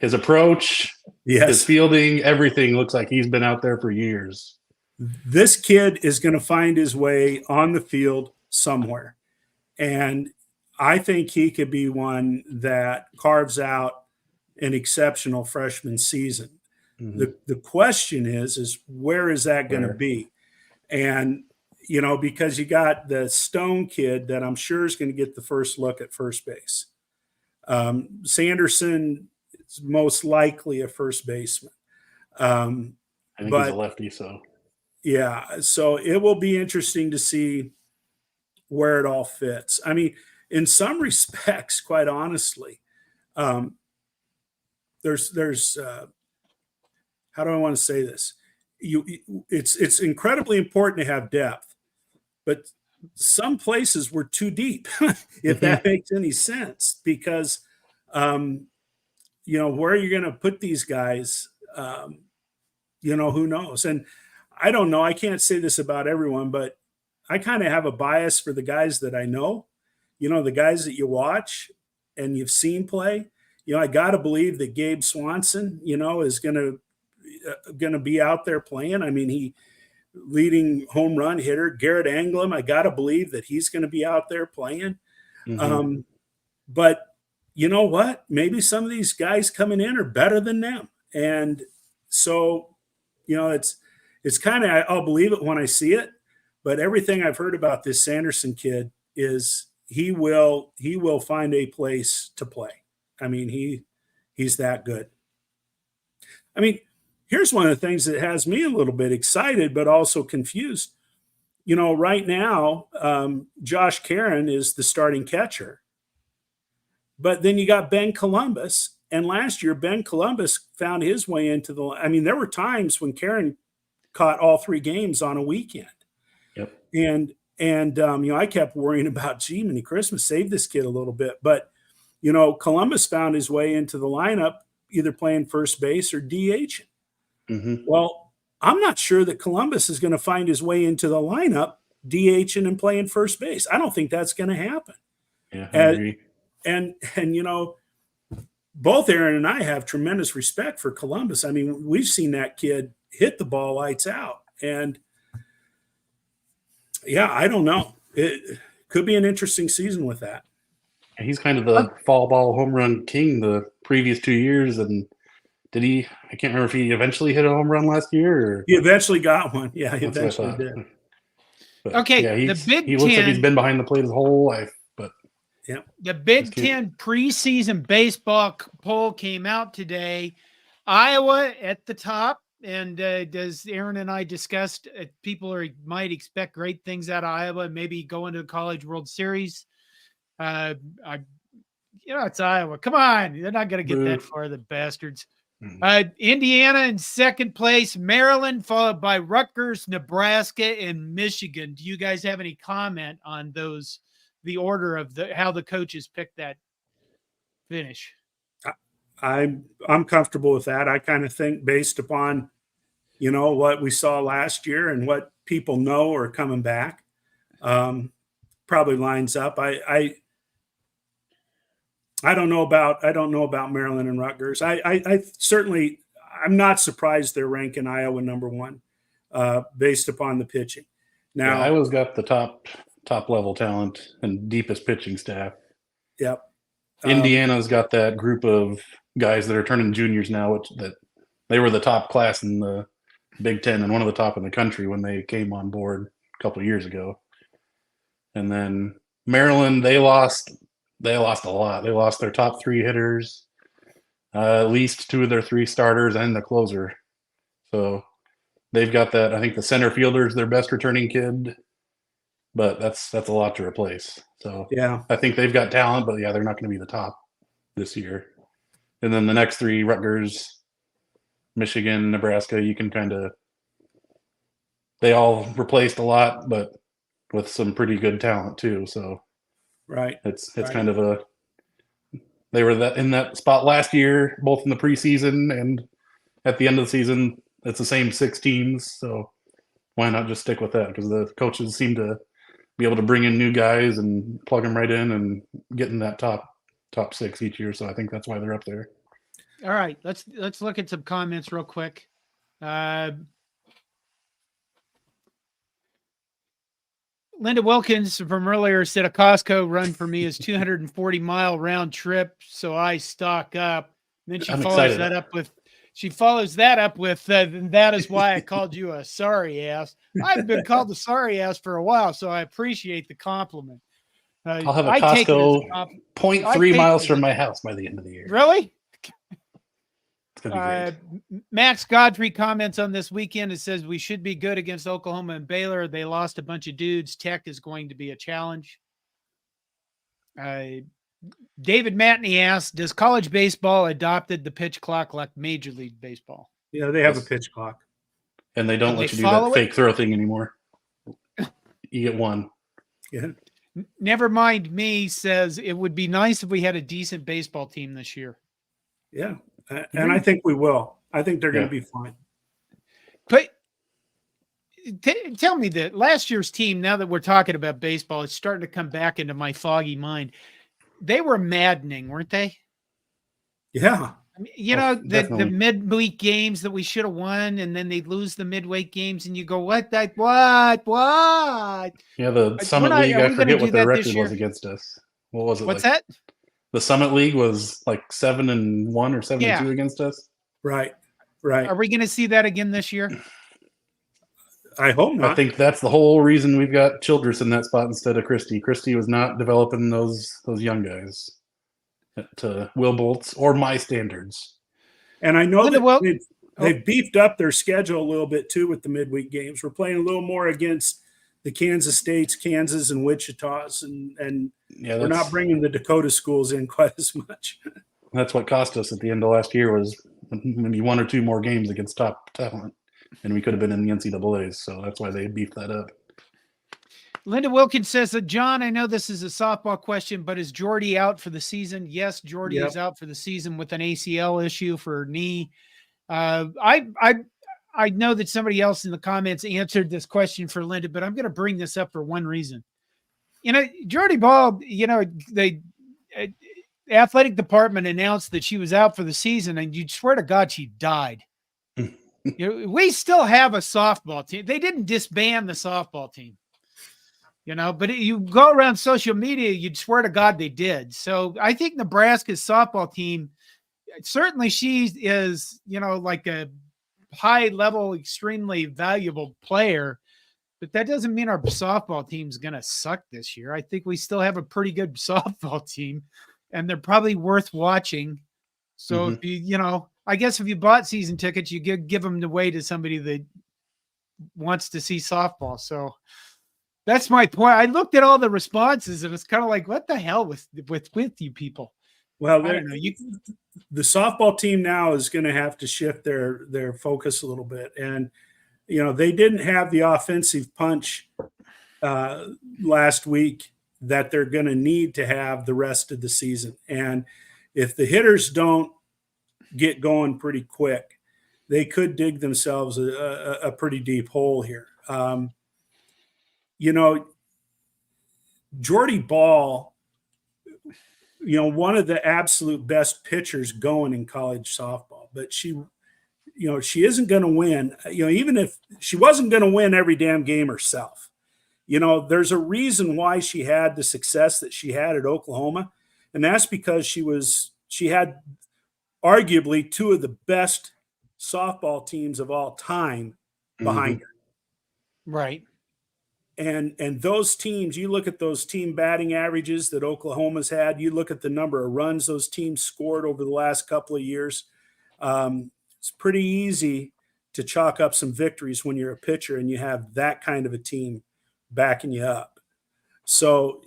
His approach, his fielding, everything looks like he's been out there for years.
This kid is going to find his way on the field somewhere. And I think he could be one that carves out an exceptional freshman season. The question is where is that going to be? And, because you got the Stone kid that I'm sure is going to get the first look at first base. Sanderson is most likely a first baseman.
I think he's a lefty, so.
Yeah, so it will be interesting to see where it all fits. I mean, in some respects, quite honestly, there's how do I want to say this? It's incredibly important to have depth, but some places were too deep, if that makes any sense, because where are you going to put these guys? Who knows? And I don't know. I can't say this about everyone, but I kind of have a bias for the guys that I know, the guys that you watch and you've seen play. I got to believe that Gabe Swanson, is going to be out there playing. I mean, he leading home run hitter. Garrett Anglem, I got to believe that he's going to be out there playing. But you know what? Maybe some of these guys coming in are better than them. And so, it's kind of, I'll believe it when I see it. But everything I've heard about this Sanderson kid is he will find a place to play. I mean, he's that good. I mean, here's one of the things that has me a little bit excited, but also confused. Right now, Josh Caron is the starting catcher. But then you got Ben Columbus. And last year, Ben Columbus found his way into there were times when Caron caught all 3 games on a weekend.
Yep.
And I kept worrying about, gee, many Christmas, save this kid a little bit. But, Columbus found his way into the lineup, either playing first base or DH. Well, I'm not sure that Columbus is going to find his way into the lineup DHing and playing first base. I don't think that's going to happen.
Yeah, I
And,
agree.
and both Aaron and I have tremendous respect for Columbus. I mean, we've seen that kid hit the ball lights out. And yeah, I don't know. It could be an interesting season with that.
He's kind of the fall ball home run king the previous 2 years. And did he? I can't remember if he eventually hit a home run last year. Or
He eventually got one. Yeah, he
that's what I
eventually
thought.
did.
But
Okay,
yeah,
the Big
he looks like he's
Ten-
been behind the plate his whole life. But
Yeah,
The Big
Just keep-
Ten preseason baseball poll came out today. Iowa at the top. And as Aaron and I discussed, people might expect great things out of Iowa, maybe go into the College World Series. It's Iowa. Come on. They're not going to get that
Boo.
far, the bastards.
Mhm.
Indiana in second place, Maryland, followed by Rutgers, Nebraska, and Michigan. Do you guys have any comment on those, the order of how the coaches picked that finish?
I'm comfortable with that. I kind of think based upon, what we saw last year and what people know are coming back, probably lines up. I don't know about Maryland and Rutgers. I certainly, I'm not surprised they're ranking Iowa number one, based upon the pitching. Now,
yeah, Iowa's got the top level talent and deepest pitching staff.
yep.
Indiana's got that group of guys that are turning juniors now, that they were the top class in the Big Ten and one of the top in the country when they came on board a couple of years ago. And then Maryland, they lost a lot. They lost their top 3 hitters, at least 2 of their 3 starters, and the closer. So they've got that. I think the center fielder is their best returning kid, but that's a lot to replace. So
Yeah.
I think they've got talent, but yeah, they're not going to be the top this year. And then the next 3, Rutgers, Michigan, Nebraska, you can they all replaced a lot, but with some pretty good talent too. So
Right.
it's
Right.
kind of they were in that spot last year, both in the preseason and at the end of the season. It's the same 6 teams, so why not just stick with that? Because the coaches seem to be able to bring in new guys and plug them right in and get in that top 6 each year. So I think that's why they're up there.
All right, let's look at some comments real quick. Linda Wilkins from earlier said a Costco run for me is 240-mile round trip, so I stock up. And then she follows that up with that is why I called you a sorry ass. I've been called a sorry ass for a while, so I appreciate the compliment.
I'll have a Costco 0.3 miles from my house by the end of the year.
Really?
It's gonna be great.
Max Godfrey comments on this weekend. It says we should be good against Oklahoma and Baylor. They lost a bunch of dudes. Tech is going to be a challenge. David Matney asked, does college baseball adopted the pitch clock like Major League Baseball?
Yeah, they have a pitch clock.
And they don't
And
let
they
you do that
follow it?
fake throw thing anymore. You get 1.
Yeah.
Never mind me says it would be nice if we had a decent baseball team this year.
Yeah. And I think we will. I think they're going to be fine.
But tell me that last year's team, now that we're talking about baseball, it's starting to come back into my foggy mind. They were maddening, weren't they?
Yeah.
I mean, the
definitely.
midweek games that we should have won, and then they'd lose the midweek games, and you go, what?
Yeah, the
We're
Summit
not-
League,
are
I
we gonna
forget
do
what their
that this
record
year?
was against us. What was it?
What's
like?
that?
The Summit League was like 7-1 or 7-2 against us.
Right. Right.
Are we going to see that again this year?
I hope not.
I think that's the whole reason we've got Childress in that spot instead of Christie. Christie was not developing those young guys to Will Bolt's or my standards.
And I know
Linda,
that they've beefed up their schedule a little bit too with the midweek games. We're playing a little more against the Kansas States, Kansas, and Wichita's, and
Yeah,
we're not bringing the Dakota schools in quite as much.
That's what cost us at the end of last year was maybe 1 or 2 more games against top talent, and we could have been in the NCAAs. So that's why they beefed that up.
Linda Wilkins says that, John, I know this is a softball question, but is Jordy out for the season? Yes, Jordy is out for the season with an ACL issue for knee. I I know that somebody else in the comments answered this question for Linda, but I'm going to bring this up for one reason. Jordy Ball, the athletic department announced that she was out for the season, and you'd swear to God she died. We still have a softball team. They didn't disband the softball team, but you go around social media, you'd swear to God they did. So I think Nebraska's softball team, certainly she is, like a high level, extremely valuable player, but that doesn't mean our softball team's going to suck this year. I think we still have a pretty good softball team, and they're probably worth watching. So if I guess if you bought season tickets, you give them away to somebody that wants to see softball. So that's my point. I looked at all the responses, and it's kind of like, what the hell with you people?
Well, the softball team now is going to have to shift their focus a little bit. And, they didn't have the offensive punch last week that they're going to need to have the rest of the season. And if the hitters don't get going pretty quick, they could dig themselves a pretty deep hole here. Jordy Ball, one of the absolute best pitchers going in college softball, but she isn't going to win, even if she wasn't going to win every damn game herself. There's a reason why she had the success that she had at Oklahoma. And that's because she had arguably two of the best softball teams of all time behind her.
Right.
And those teams, you look at those team batting averages that Oklahoma's had, you look at the number of runs those teams scored over the last couple of years. It's pretty easy to chalk up some victories when you're a pitcher and you have that kind of a team backing you up. So,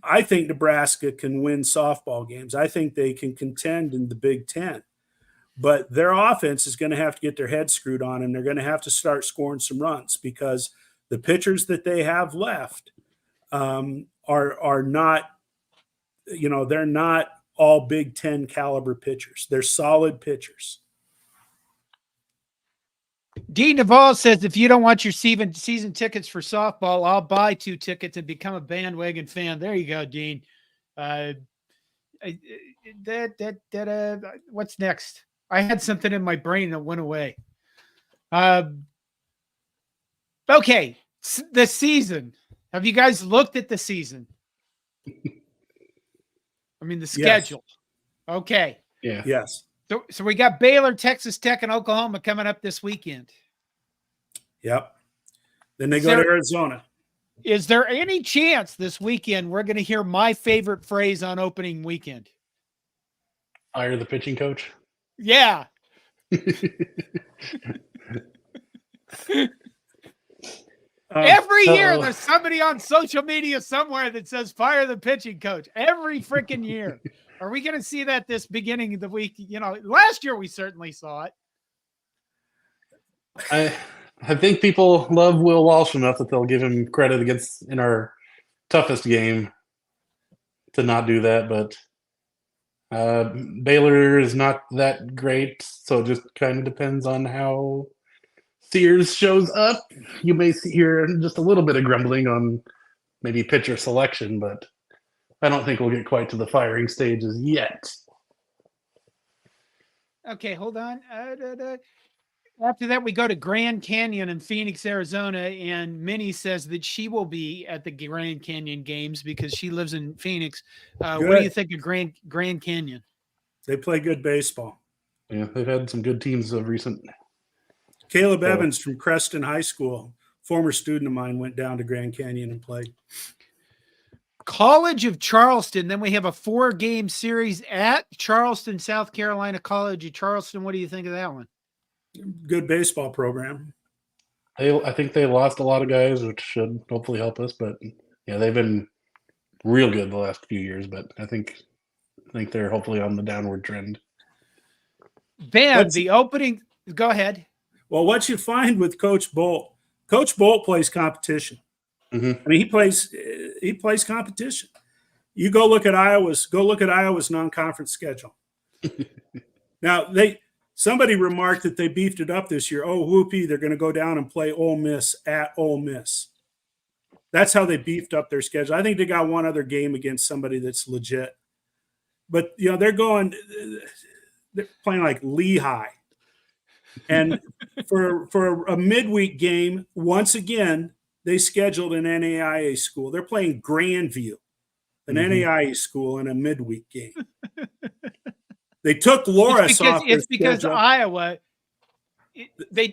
I think Nebraska can win softball games. I think they can contend in the Big Ten. But their offense is going to have to get their head screwed on, and they're going to have to start scoring some runs because the pitchers that they have left are not, they're not all Big Ten caliber pitchers. They're solid pitchers.
Dean Duvall says, if you don't want your season tickets for softball, I'll buy 2 tickets and become a bandwagon fan. There you go, Dean. What's next? I had something in my brain that went away. Okay, the season. Have you guys looked at the season? I mean, the schedule. Yes. Okay.
Yeah.
Yes.
So we got Baylor, Texas Tech, and Oklahoma coming up this weekend.
Yep. Then they go to Arizona.
Is there any chance this weekend we're going to hear my favorite phrase on opening weekend?
Fire the pitching coach?
Yeah. Every year there's somebody on social media somewhere that says fire the pitching coach. Every freaking year. Are we going to see that this beginning of the week? Last year we certainly saw it.
I think people love Will Walsh enough that they'll give him credit in our toughest game to not do that. But Baylor is not that great, so it just kind of depends on how Sears shows up. You may hear just a little bit of grumbling on maybe pitcher selection, but I don't think we'll get quite to the firing stages yet.
Okay, hold on. After that, we go to Grand Canyon in Phoenix, Arizona, and Minnie says that she will be at the Grand Canyon games because she lives in Phoenix. What do you think of Grand Canyon?
They play good baseball.
Yeah, they've had some good teams of recent.
Caleb Evans from Creston High School, former student of mine, went down to Grand Canyon and played.
College of Charleston. Then we have a 4-game series at Charleston, South Carolina. College of Charleston. What do you think of that one?
Good baseball program.
I think they lost a lot of guys, which should hopefully help us. But yeah, they've been real good the last few years. But I think they're hopefully on the downward trend.
Ben,
the opening. Go ahead.
Well, what you find with Coach Bolt plays competition.
Mm-hmm.
I mean, he plays competition. You go look at Iowa's non-conference schedule. Now Somebody remarked that they beefed it up this year. Oh, whoopee, they're going to go down and play Ole Miss at Ole Miss. That's how they beefed up their schedule. I think they got one other game against somebody that's legit. But, they're playing like Lehigh. And for a midweek game, once again, they scheduled an NAIA school. They're playing Grandview, an NAIA school, in a midweek game. They took Loris off their
because
schedule.
Iowa,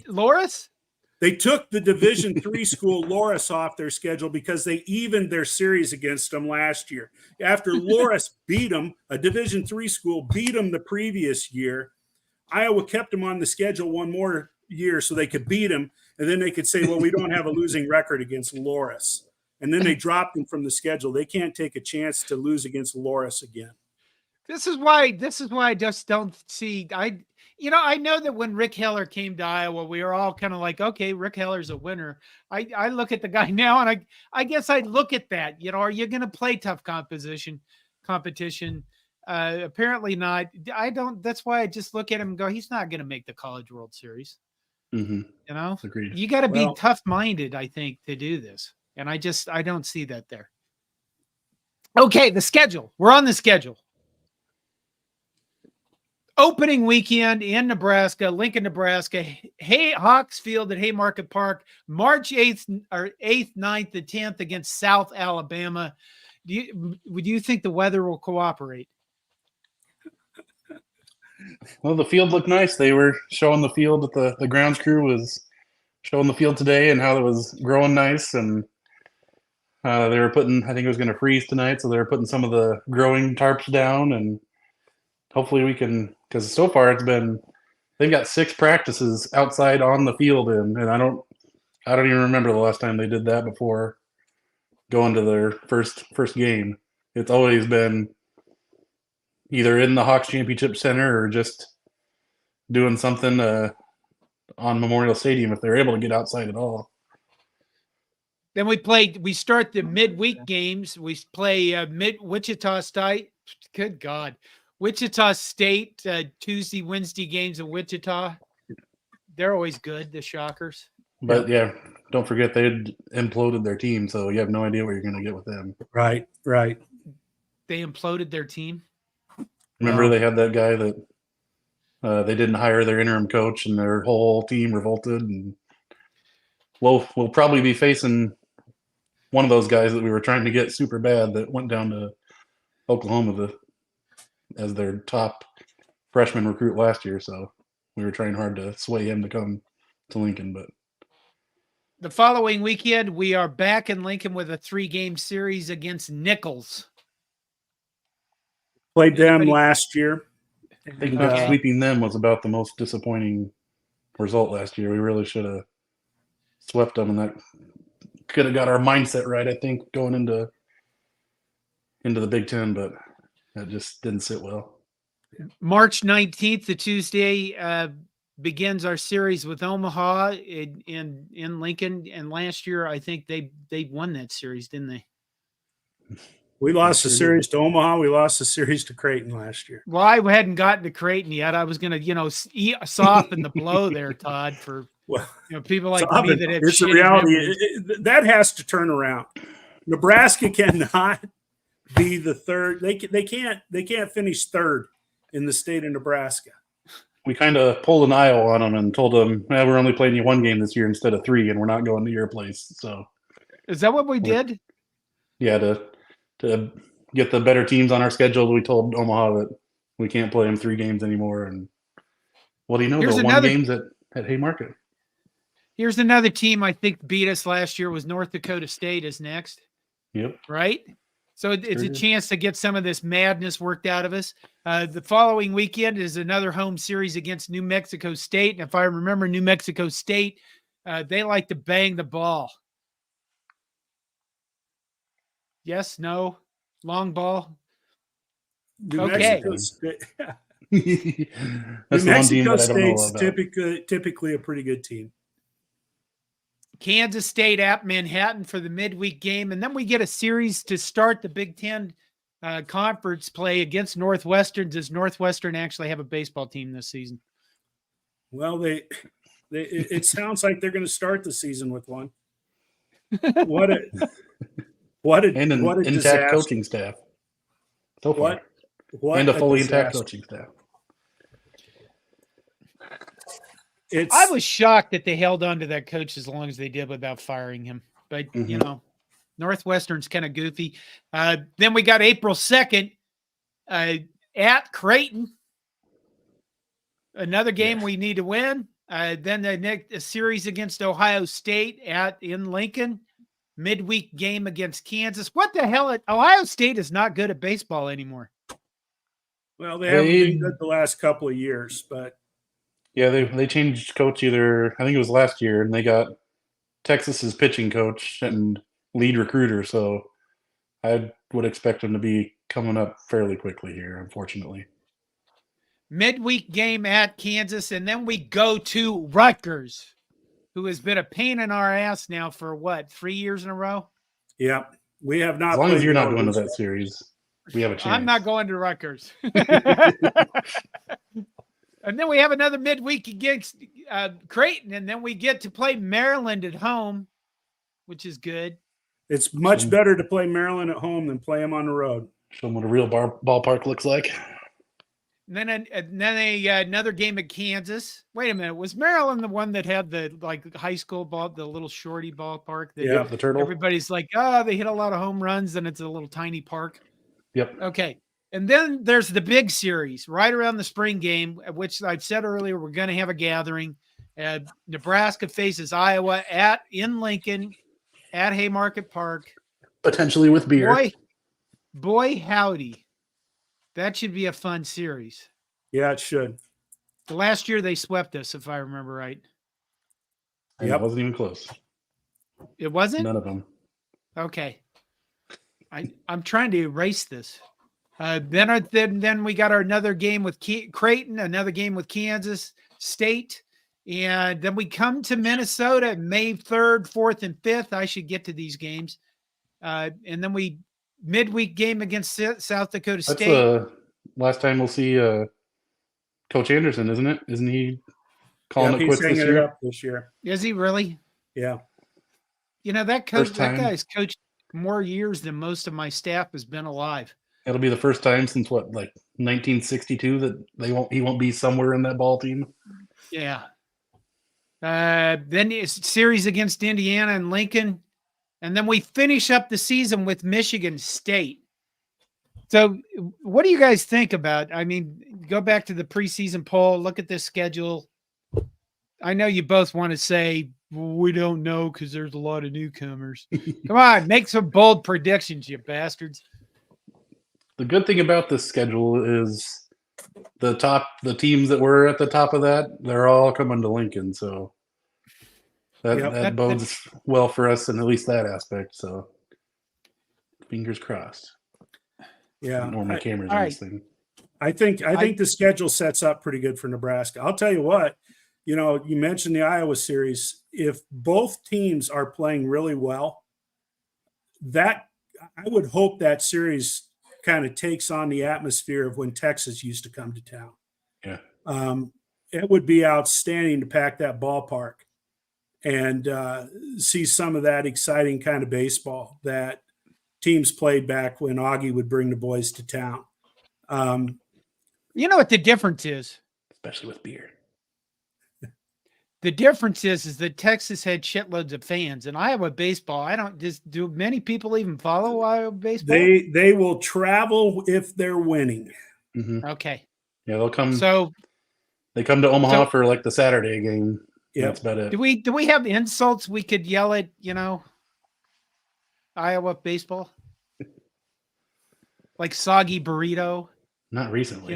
Loris?
They took the Division III school Loris off their schedule because they evened their series against them last year. After Loris beat them, a Division III school beat them the previous year, Iowa kept them on the schedule one more year so they could beat them, and then they could say, well, we don't have a losing record against Loris. And then they dropped them from the schedule. They can't take a chance to lose against Loris again.
This is why I just don't see. I know that when Rick Heller came to Iowa, we were all kind of like, okay, Rick Heller's a winner. I look at the guy now, and I guess I look at that. Are you going to play tough competition? Apparently not. I don't. That's why I just look at him and go, he's not going to make the College World Series.
Agreed.
You got to be tough-minded, I think, to do this, and I don't see that there. Okay, the schedule. We're on the schedule. Opening weekend in Nebraska, Lincoln, Nebraska. Hawks Field at Haymarket Park, March 8th, 9th, and 10th against South Alabama. Would you think the weather will cooperate?
Well, the field looked nice. They were showing the field that the grounds crew was showing the field today and how it was growing nice. And they were putting, I think it was going to freeze tonight, so they were putting some of the growing tarps down, and hopefully we can, because so far they've got 6 practices outside on the field, and I don't even remember the last time they did that before going to their first game. It's always been either in the Hawks Championship Center or just doing something on Memorial Stadium if they're able to get outside at all.
Then we start the midweek games. We play Wichita State. Good God. Wichita State, Tuesday, Wednesday games in Wichita. They're always good, the Shockers.
But yeah, don't forget they had imploded their team, so you have no idea what you're going to get with them.
Right.
They imploded their team.
Remember they had that guy that they didn't hire their interim coach, and their whole team revolted. And we'll probably be facing one of those guys that we were trying to get super bad that went down to Oklahoma as their top freshman recruit last year. So we were trying hard to sway him to come to Lincoln. But
the following weekend, we are back in Lincoln with a 3-game series against Nichols.
Played them last year.
I think sweeping them was about the most disappointing result last year. We really should have swept them, and that could have got our mindset right, I think, going into the Big Ten, but that just didn't sit well.
March 19th, the Tuesday, begins our series with Omaha in Lincoln. And last year, I think they won that series, didn't they?
We lost the series to Omaha. We lost the series to Creighton last year.
Well, I hadn't gotten to Creighton yet. I was going to, soften the blow there, Todd, for people like me that have
it's the reality. That has to turn around. Nebraska cannot be the third. They can't finish third in the state of Nebraska.
We kind of pulled an Iowa on them and told them, we're only playing you 1 game this year instead of 3, and we're not going to your place. So
is that what we did?
Yeah, to get the better teams on our schedule, we told Omaha that we can't play them 3 games anymore. And what do you know?
Here's
the 1 games at Haymarket.
Here's another team I think beat us last year was North Dakota State is next.
Yep.
Right? So it's a chance to get some of this madness worked out of us. The following weekend is another home series against New Mexico State. And if I remember New Mexico State, they like to bang the ball. Yes, no, long ball.
New Mexico State.
That's
New
the one team
Mexico
that I don't know
State's
about.
typically a pretty good team.
Kansas State at Manhattan for the midweek game. And then we get a series to start the Big Ten conference play against Northwestern. Does Northwestern actually have a baseball team this season?
Well, it sounds like they're going to start the season with one. What a
And an
what a
intact
disaster!
coaching staff. So far.
What
And a fully intact
disaster.
coaching staff.
I was shocked that they held on to that coach as long as they did without firing him. But, you know, Northwestern's kind of goofy. Then we got April 2nd at Creighton. Another game we need to win. Then the next series against Ohio State in Lincoln. Midweek game against Kansas. What the hell? Ohio State is not good at baseball anymore.
Well, they haven't been good the last couple of years, but
yeah, they changed coach I think it was last year, and they got Texas's pitching coach and lead recruiter. So I would expect them to be coming up fairly quickly here, unfortunately.
Midweek game at Kansas, and then we go to Rutgers, who has been a pain in our ass now for 3 years in a row?
Yeah, we have not.
As long as you're not going to that series, we have a chance.
I'm not going to Rutgers. And then we have another midweek against Creighton, and then we get to play Maryland at home, which is good.
It's much better to play Maryland at home than play them on the road.
Show them what a real ballpark looks like.
And then another game at Kansas. Wait a minute. Was Maryland the one that had the high school ball, the little shorty ballpark?
Yeah, the turtle.
Everybody's like, oh, they hit a lot of home runs and it's a little tiny park.
Yep.
Okay. And then there's the big series right around the spring game, which I've said earlier, we're going to have a gathering. Nebraska faces Iowa in Lincoln at Haymarket Park.
Potentially with beer.
Boy, howdy. That should be a fun series.
Yeah, it should.
The last year they swept us, if I remember right.
Yeah, it wasn't even close.
It wasn't?
None of them.
Okay. I'm trying to erase this. Then we got another game with Creighton, another game with Kansas State, and then we come to Minnesota May 3rd, 4th, and 5th. I should get to these games. And then we midweek game against South Dakota State.
That's last time we'll see Coach Anderson, isn't it? Isn't he calling it quits this year?
It up this year.
Is he really?
Yeah.
You know, that guy's coached more years than most of my staff has been alive.
It'll be the first time since 1962 that he won't be somewhere in that ball team.
Yeah. Then it's series against Indiana and Lincoln. And then we finish up the season with Michigan State. So what do you guys think about? I mean, go back to the preseason poll, look at this schedule. I know you both want to say, we don't know because there's a lot of newcomers. Come on, make some bold predictions, you bastards.
The good thing about this schedule is the teams that were at the top of that, they're all coming to Lincoln. So that bodes well for us in at least that aspect. So fingers crossed.
Yeah.
I ignore my cameras on this thing.
I think the schedule sets up pretty good for Nebraska. I'll tell you what, you mentioned the Iowa series. If both teams are playing really well, I would hope that series kind of takes on the atmosphere of when Texas used to come to town.
Yeah.
It would be outstanding to pack that ballpark and see some of that exciting kind of baseball that teams played back when Augie would bring the boys to town.
You know what the difference is?
Especially with beer.
The difference is that Texas had shitloads of fans, and Iowa baseball. Do many people even follow Iowa baseball?
They will travel if they're winning.
Mm-hmm.
Okay.
Yeah, they'll come.
So
they come to Omaha for the Saturday game. Yeah, that's about it.
Do we have insults we could yell at? Iowa baseball, like soggy burrito.
Not recently.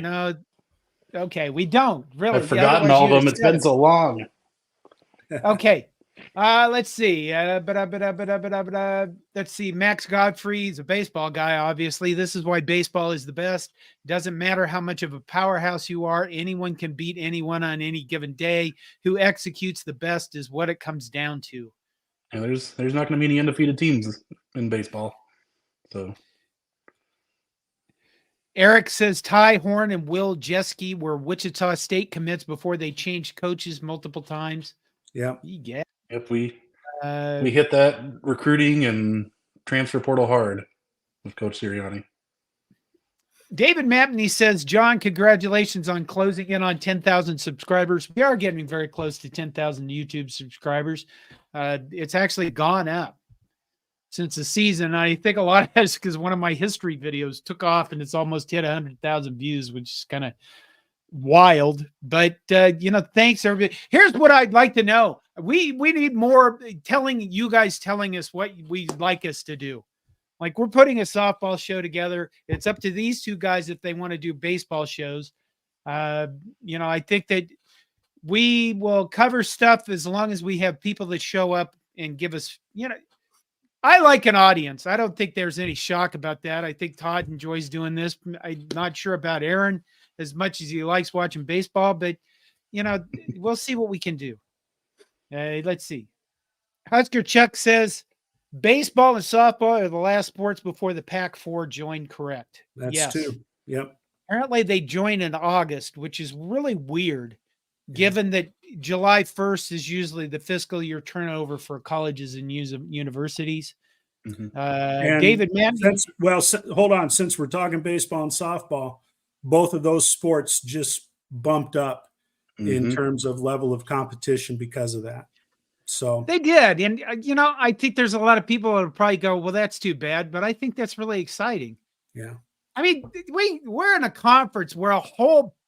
Okay, we don't really.
I've forgotten all of them. It's been so long.
Okay. Let's see. Let's see. Max Godfrey's a baseball guy, obviously. This is why baseball is the best. Doesn't matter how much of a powerhouse you are. Anyone can beat anyone on any given day. Who executes the best is what it comes down to.
And there's not going to be any undefeated teams in baseball. So
Eric says Ty Horn and Will Jeske were Wichita State commits before they changed coaches multiple times.
Yeah.
Yeah.
If we hit that recruiting and transfer portal hard with Coach Sirianni.
David Mapney says, John, congratulations on closing in on 10,000 subscribers. We are getting very close to 10,000 YouTube subscribers. It's actually gone up since the season. I think a lot of that is because one of my history videos took off and it's almost hit 100,000 views, which is kind of wild. But, thanks, everybody. Here's what I'd like to know. We need more you guys telling us what we'd like us to do. Like, we're putting a softball show together. It's up to these two guys if they want to do baseball shows. I think that we will cover stuff as long as we have people that show up and give us, I like an audience. I don't think there's any shock about that. I think Todd enjoys doing this. I'm not sure about Aaron as much as he likes watching baseball, but, we'll see what we can do. Let's see. Husker Chuck says, baseball and softball are the last sports before the Pac-4 joined, correct?
That's
yes.
true. Yep.
Apparently they join in August, which is really weird, given that July 1st is usually the fiscal year turnover for colleges and universities.
Mm-hmm.
David Mann.
Hold on. Since we're talking baseball and softball, both of those sports just bumped up in terms of level of competition because of that. So
they did. And, I think there's a lot of people that would probably go, well, that's too bad. But I think that's really exciting.
Yeah.
I mean, we're in a conference where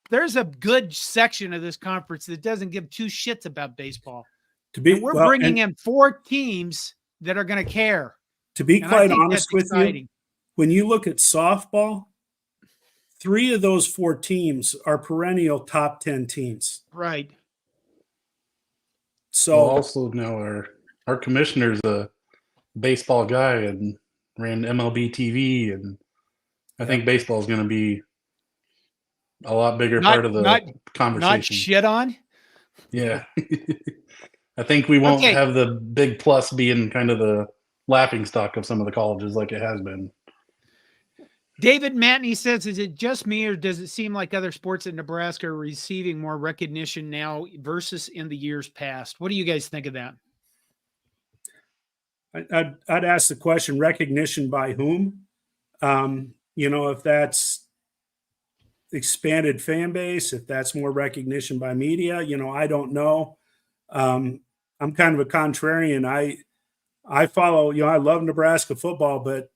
there's a good section of this conference that doesn't give two shits about baseball. We're bringing in 4 teams that are going to care.
To be quite honest with you, when you look at softball, 3 of those 4 teams are perennial top 10 teams.
Right.
So
also now our commissioner's a baseball guy and ran MLB TV, and I think baseball is going to be a lot bigger part of the conversation.
Not shit on.
Yeah. I think we won't have the big plus being kind of the laughing stock of some of the colleges like it has been.
David Matney says, is it just me or does it seem like other sports in Nebraska are receiving more recognition now versus in the years past? What do you guys think of that?
I'd ask the question, recognition by whom? If that's expanded fan base, if that's more recognition by media, I don't know. I'm kind of a contrarian. I follow, I love Nebraska football, but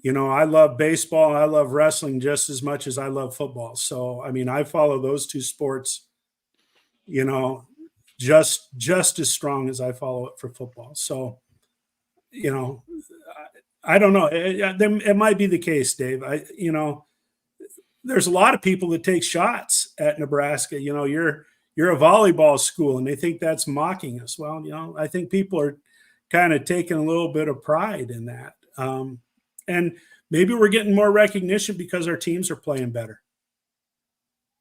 I love baseball. I love wrestling just as much as I love football. So, I follow those 2 sports, just as strong as I follow it for football. So, I don't know. It might be the case, Dave. There's a lot of people that take shots at Nebraska. You're a volleyball school and they think that's mocking us. Well, I think people are kind of taking a little bit of pride in that. And maybe we're getting more recognition because our teams are playing better,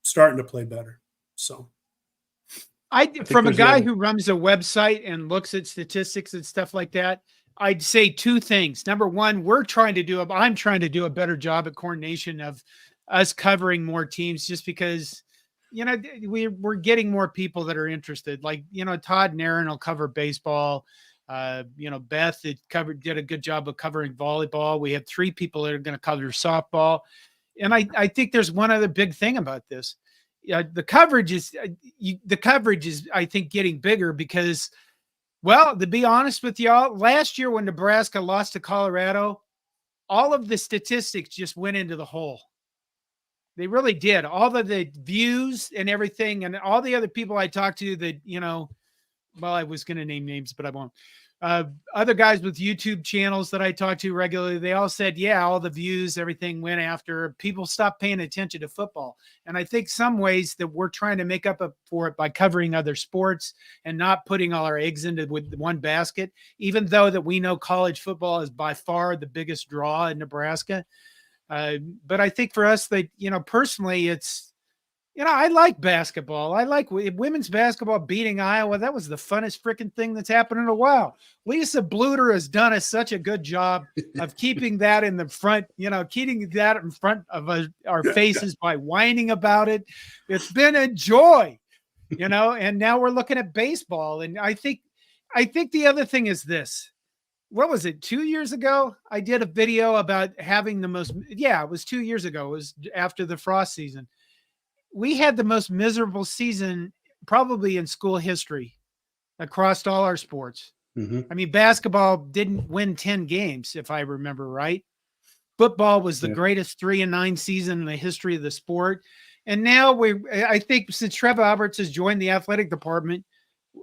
starting to play better. So
from a guy who runs a website and looks at statistics and stuff like that, I'd say 2 things. Number one, I'm trying to do a better job at CornNation of us covering more teams just because, we're getting more people that are interested. Like, Todd and Aaron will cover baseball. Beth did a good job of covering volleyball. We have 3 people that are going to cover softball. And I think there's one other big thing about this. The coverage is, I think, getting bigger because, well, to be honest with y'all, last year when Nebraska lost to Colorado, all of the statistics just went into the hole. They really did. All of the views and everything, and all the other people I talked to that, well, I was going to name names, but I won't. Other guys with YouTube channels that I talk to regularly, they all said, yeah, all the views, everything went after. People stopped paying attention to football. And I think some ways that we're trying to make up for it by covering other sports and not putting all our eggs into with one basket, even though that we know college football is by far the biggest draw in Nebraska. But I think for us that, personally, I like basketball. I like women's basketball beating Iowa. That was the funnest freaking thing that's happened in a while. Lisa Bluter has done such a good job of keeping that in the front, keeping that in front of our faces by whining about it. It's been a joy, and now we're looking at baseball. And I think the other thing is this. What was it? 2 years ago, I did a video about having it was 2 years ago. It was after the frost season. We had the most miserable season probably in school history across all our sports.
Mm-hmm.
I mean, basketball didn't win 10 games, if I remember right. Football was the greatest 3-9 season in the history of the sport. And now I think since Trevor Alberts has joined the athletic department,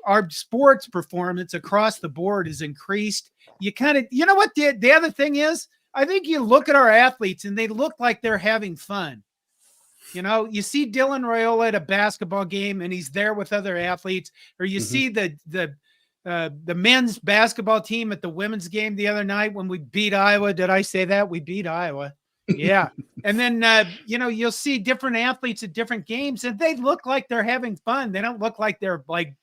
our sports performance across the board has increased. You know what the other thing is? I think you look at our athletes and they look like they're having fun. You see Dylan Raiola at a basketball game and he's there with other athletes, or you see the men's basketball team at the women's game the other night when we beat Iowa. Did I say that? We beat Iowa. Yeah. And then, you'll see different athletes at different games and they look like they're having fun. They don't look like they're like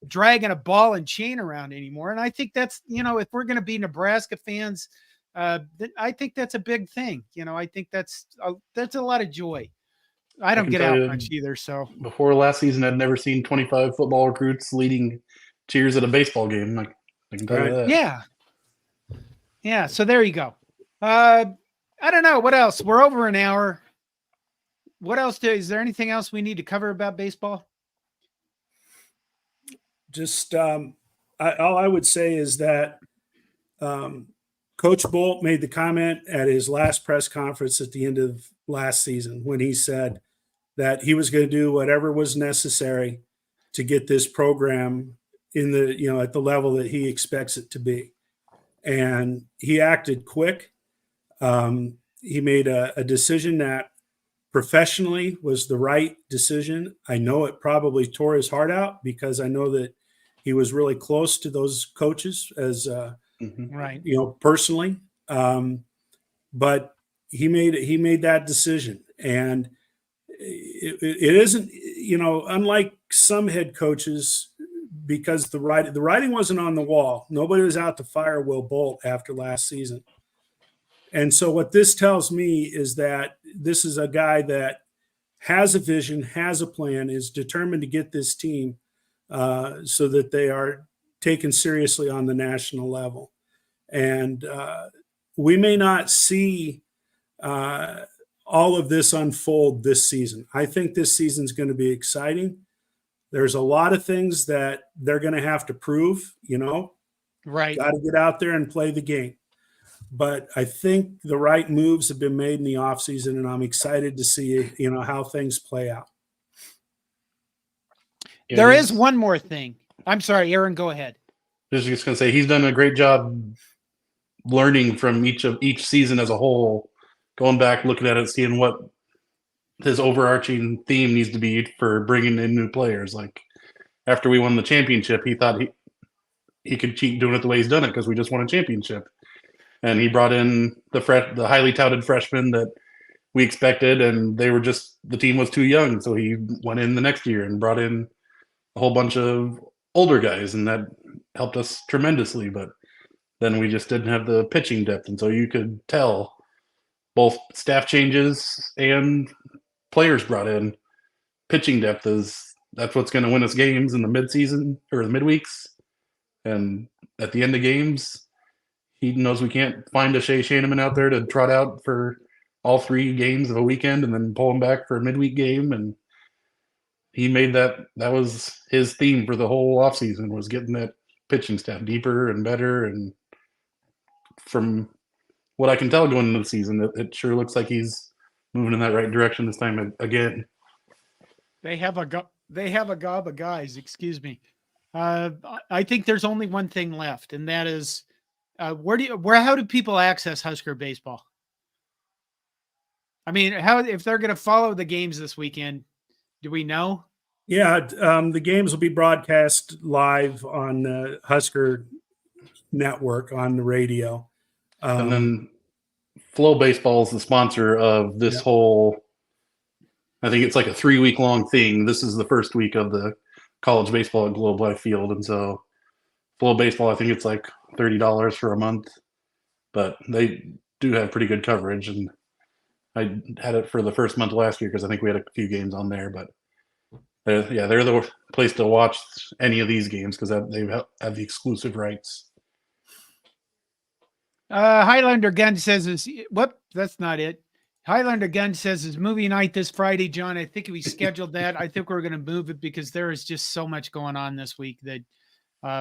dragging a ball and chain around anymore. And I think that's, if we're going to be Nebraska fans, I think that's a big thing. I think that's a lot of joy. I don't get out much either. So
before last season, I'd never seen 25 football recruits leading cheers at a baseball game. I can tell you that.
Yeah. Yeah. So there you go. I don't know what else. We're over an hour. What else? Is there anything else we need to cover about baseball?
Just all I would say is that Coach Bolt made the comment at his last press conference at the end of last season when he said that he was going to do whatever was necessary to get this program in the, at the level that he expects it to be. And he acted quick. He made a decision that professionally was the right decision. I know it probably tore his heart out because I know that he was really close to those coaches as,
right.
Personally. But he made that decision. And it isn't, unlike some head coaches, because the writing wasn't on the wall. Nobody was out to fire Will Bolt after last season. And so what this tells me is that this is a guy that has a vision, has a plan, is determined to get this team so that they are taken seriously on the national level. And we may not see all of this unfold this season. I think this season is going to be exciting. There's a lot of things that they're going to have to prove,
right.
Got to get out there and play the game. But I think the right moves have been made in the offseason, and I'm excited to see, how things play out.
Yeah,
there is one more thing. I'm sorry, Aaron, go ahead.
I was just going to say he's done a great job learning from each season as a whole, going back, looking at it, seeing what his overarching theme needs to be for bringing in new players. Like after we won the championship, he thought he could keep doing it the way he's done it because we just won a championship. And he brought in the highly touted freshmen that we expected, and the team was too young. So he went in the next year and brought in a whole bunch of older guys, and that helped us tremendously. But then we just didn't have the pitching depth. And so you could tell both staff changes and players brought in. Pitching depth that's what's going to win us games in the midseason or the midweeks. And at the end of games, he knows we can't find a Shea Shaneman out there to trot out for all 3 games of a weekend and then pull him back for a midweek game. And he made that was his theme for the whole offseason, was getting that pitching staff deeper and better. And from what I can tell going into the season, it sure looks like he's moving in that right direction this time again.
They have a gob of guys, excuse me. I think there's only one thing left, and that is how do people access Husker baseball? I mean, if they're going to follow the games this weekend, do we know?
Yeah, the games will be broadcast live on the Husker network on the radio.
And then Flow Baseball is the sponsor of this whole I think it's like a 3-week long thing. This is the first week of the college baseball at Globe Life Field, and so Globe baseball, I think it's like $30 for a month, but they do have pretty good coverage. And I had it for the first month last year because I think we had a few games on there, but they're the place to watch any of these games because they have the exclusive rights.
Highlander Gun says that's not it. Highlander Gun says it's movie night this Friday, John. I think we scheduled that. I think we're going to move it because there is just so much going on this week that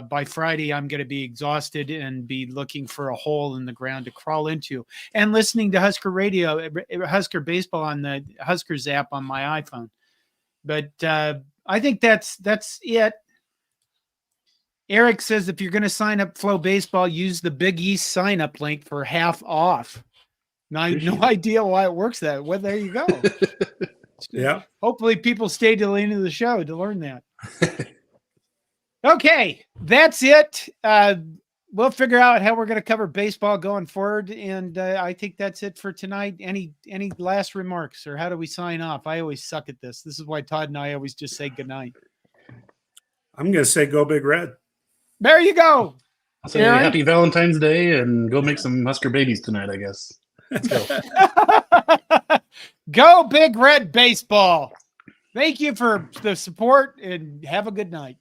by Friday I'm going to be exhausted and be looking for a hole in the ground to crawl into and listening to Husker radio, Husker baseball on the Huskers app on my iPhone. But I think that's it. Eric says if you're going to sign up Flow Baseball, use the Big East sign up link for half off. Now, I have no idea why it works that way. Well, there you go.
Yeah.
Hopefully people stay till the end of the show to learn that. Okay, that's it. We'll figure out how we're going to cover baseball going forward. And I think that's it for tonight. Any last remarks or how do we sign off? I always suck at this. This is why Todd and I always just say goodnight. I'm
going to say go Big Red.
There you go.
I'll say happy Valentine's Day and go make some Husker babies tonight, I guess. Let's go.
Go Big Red Baseball. Thank you for the support and have a good night.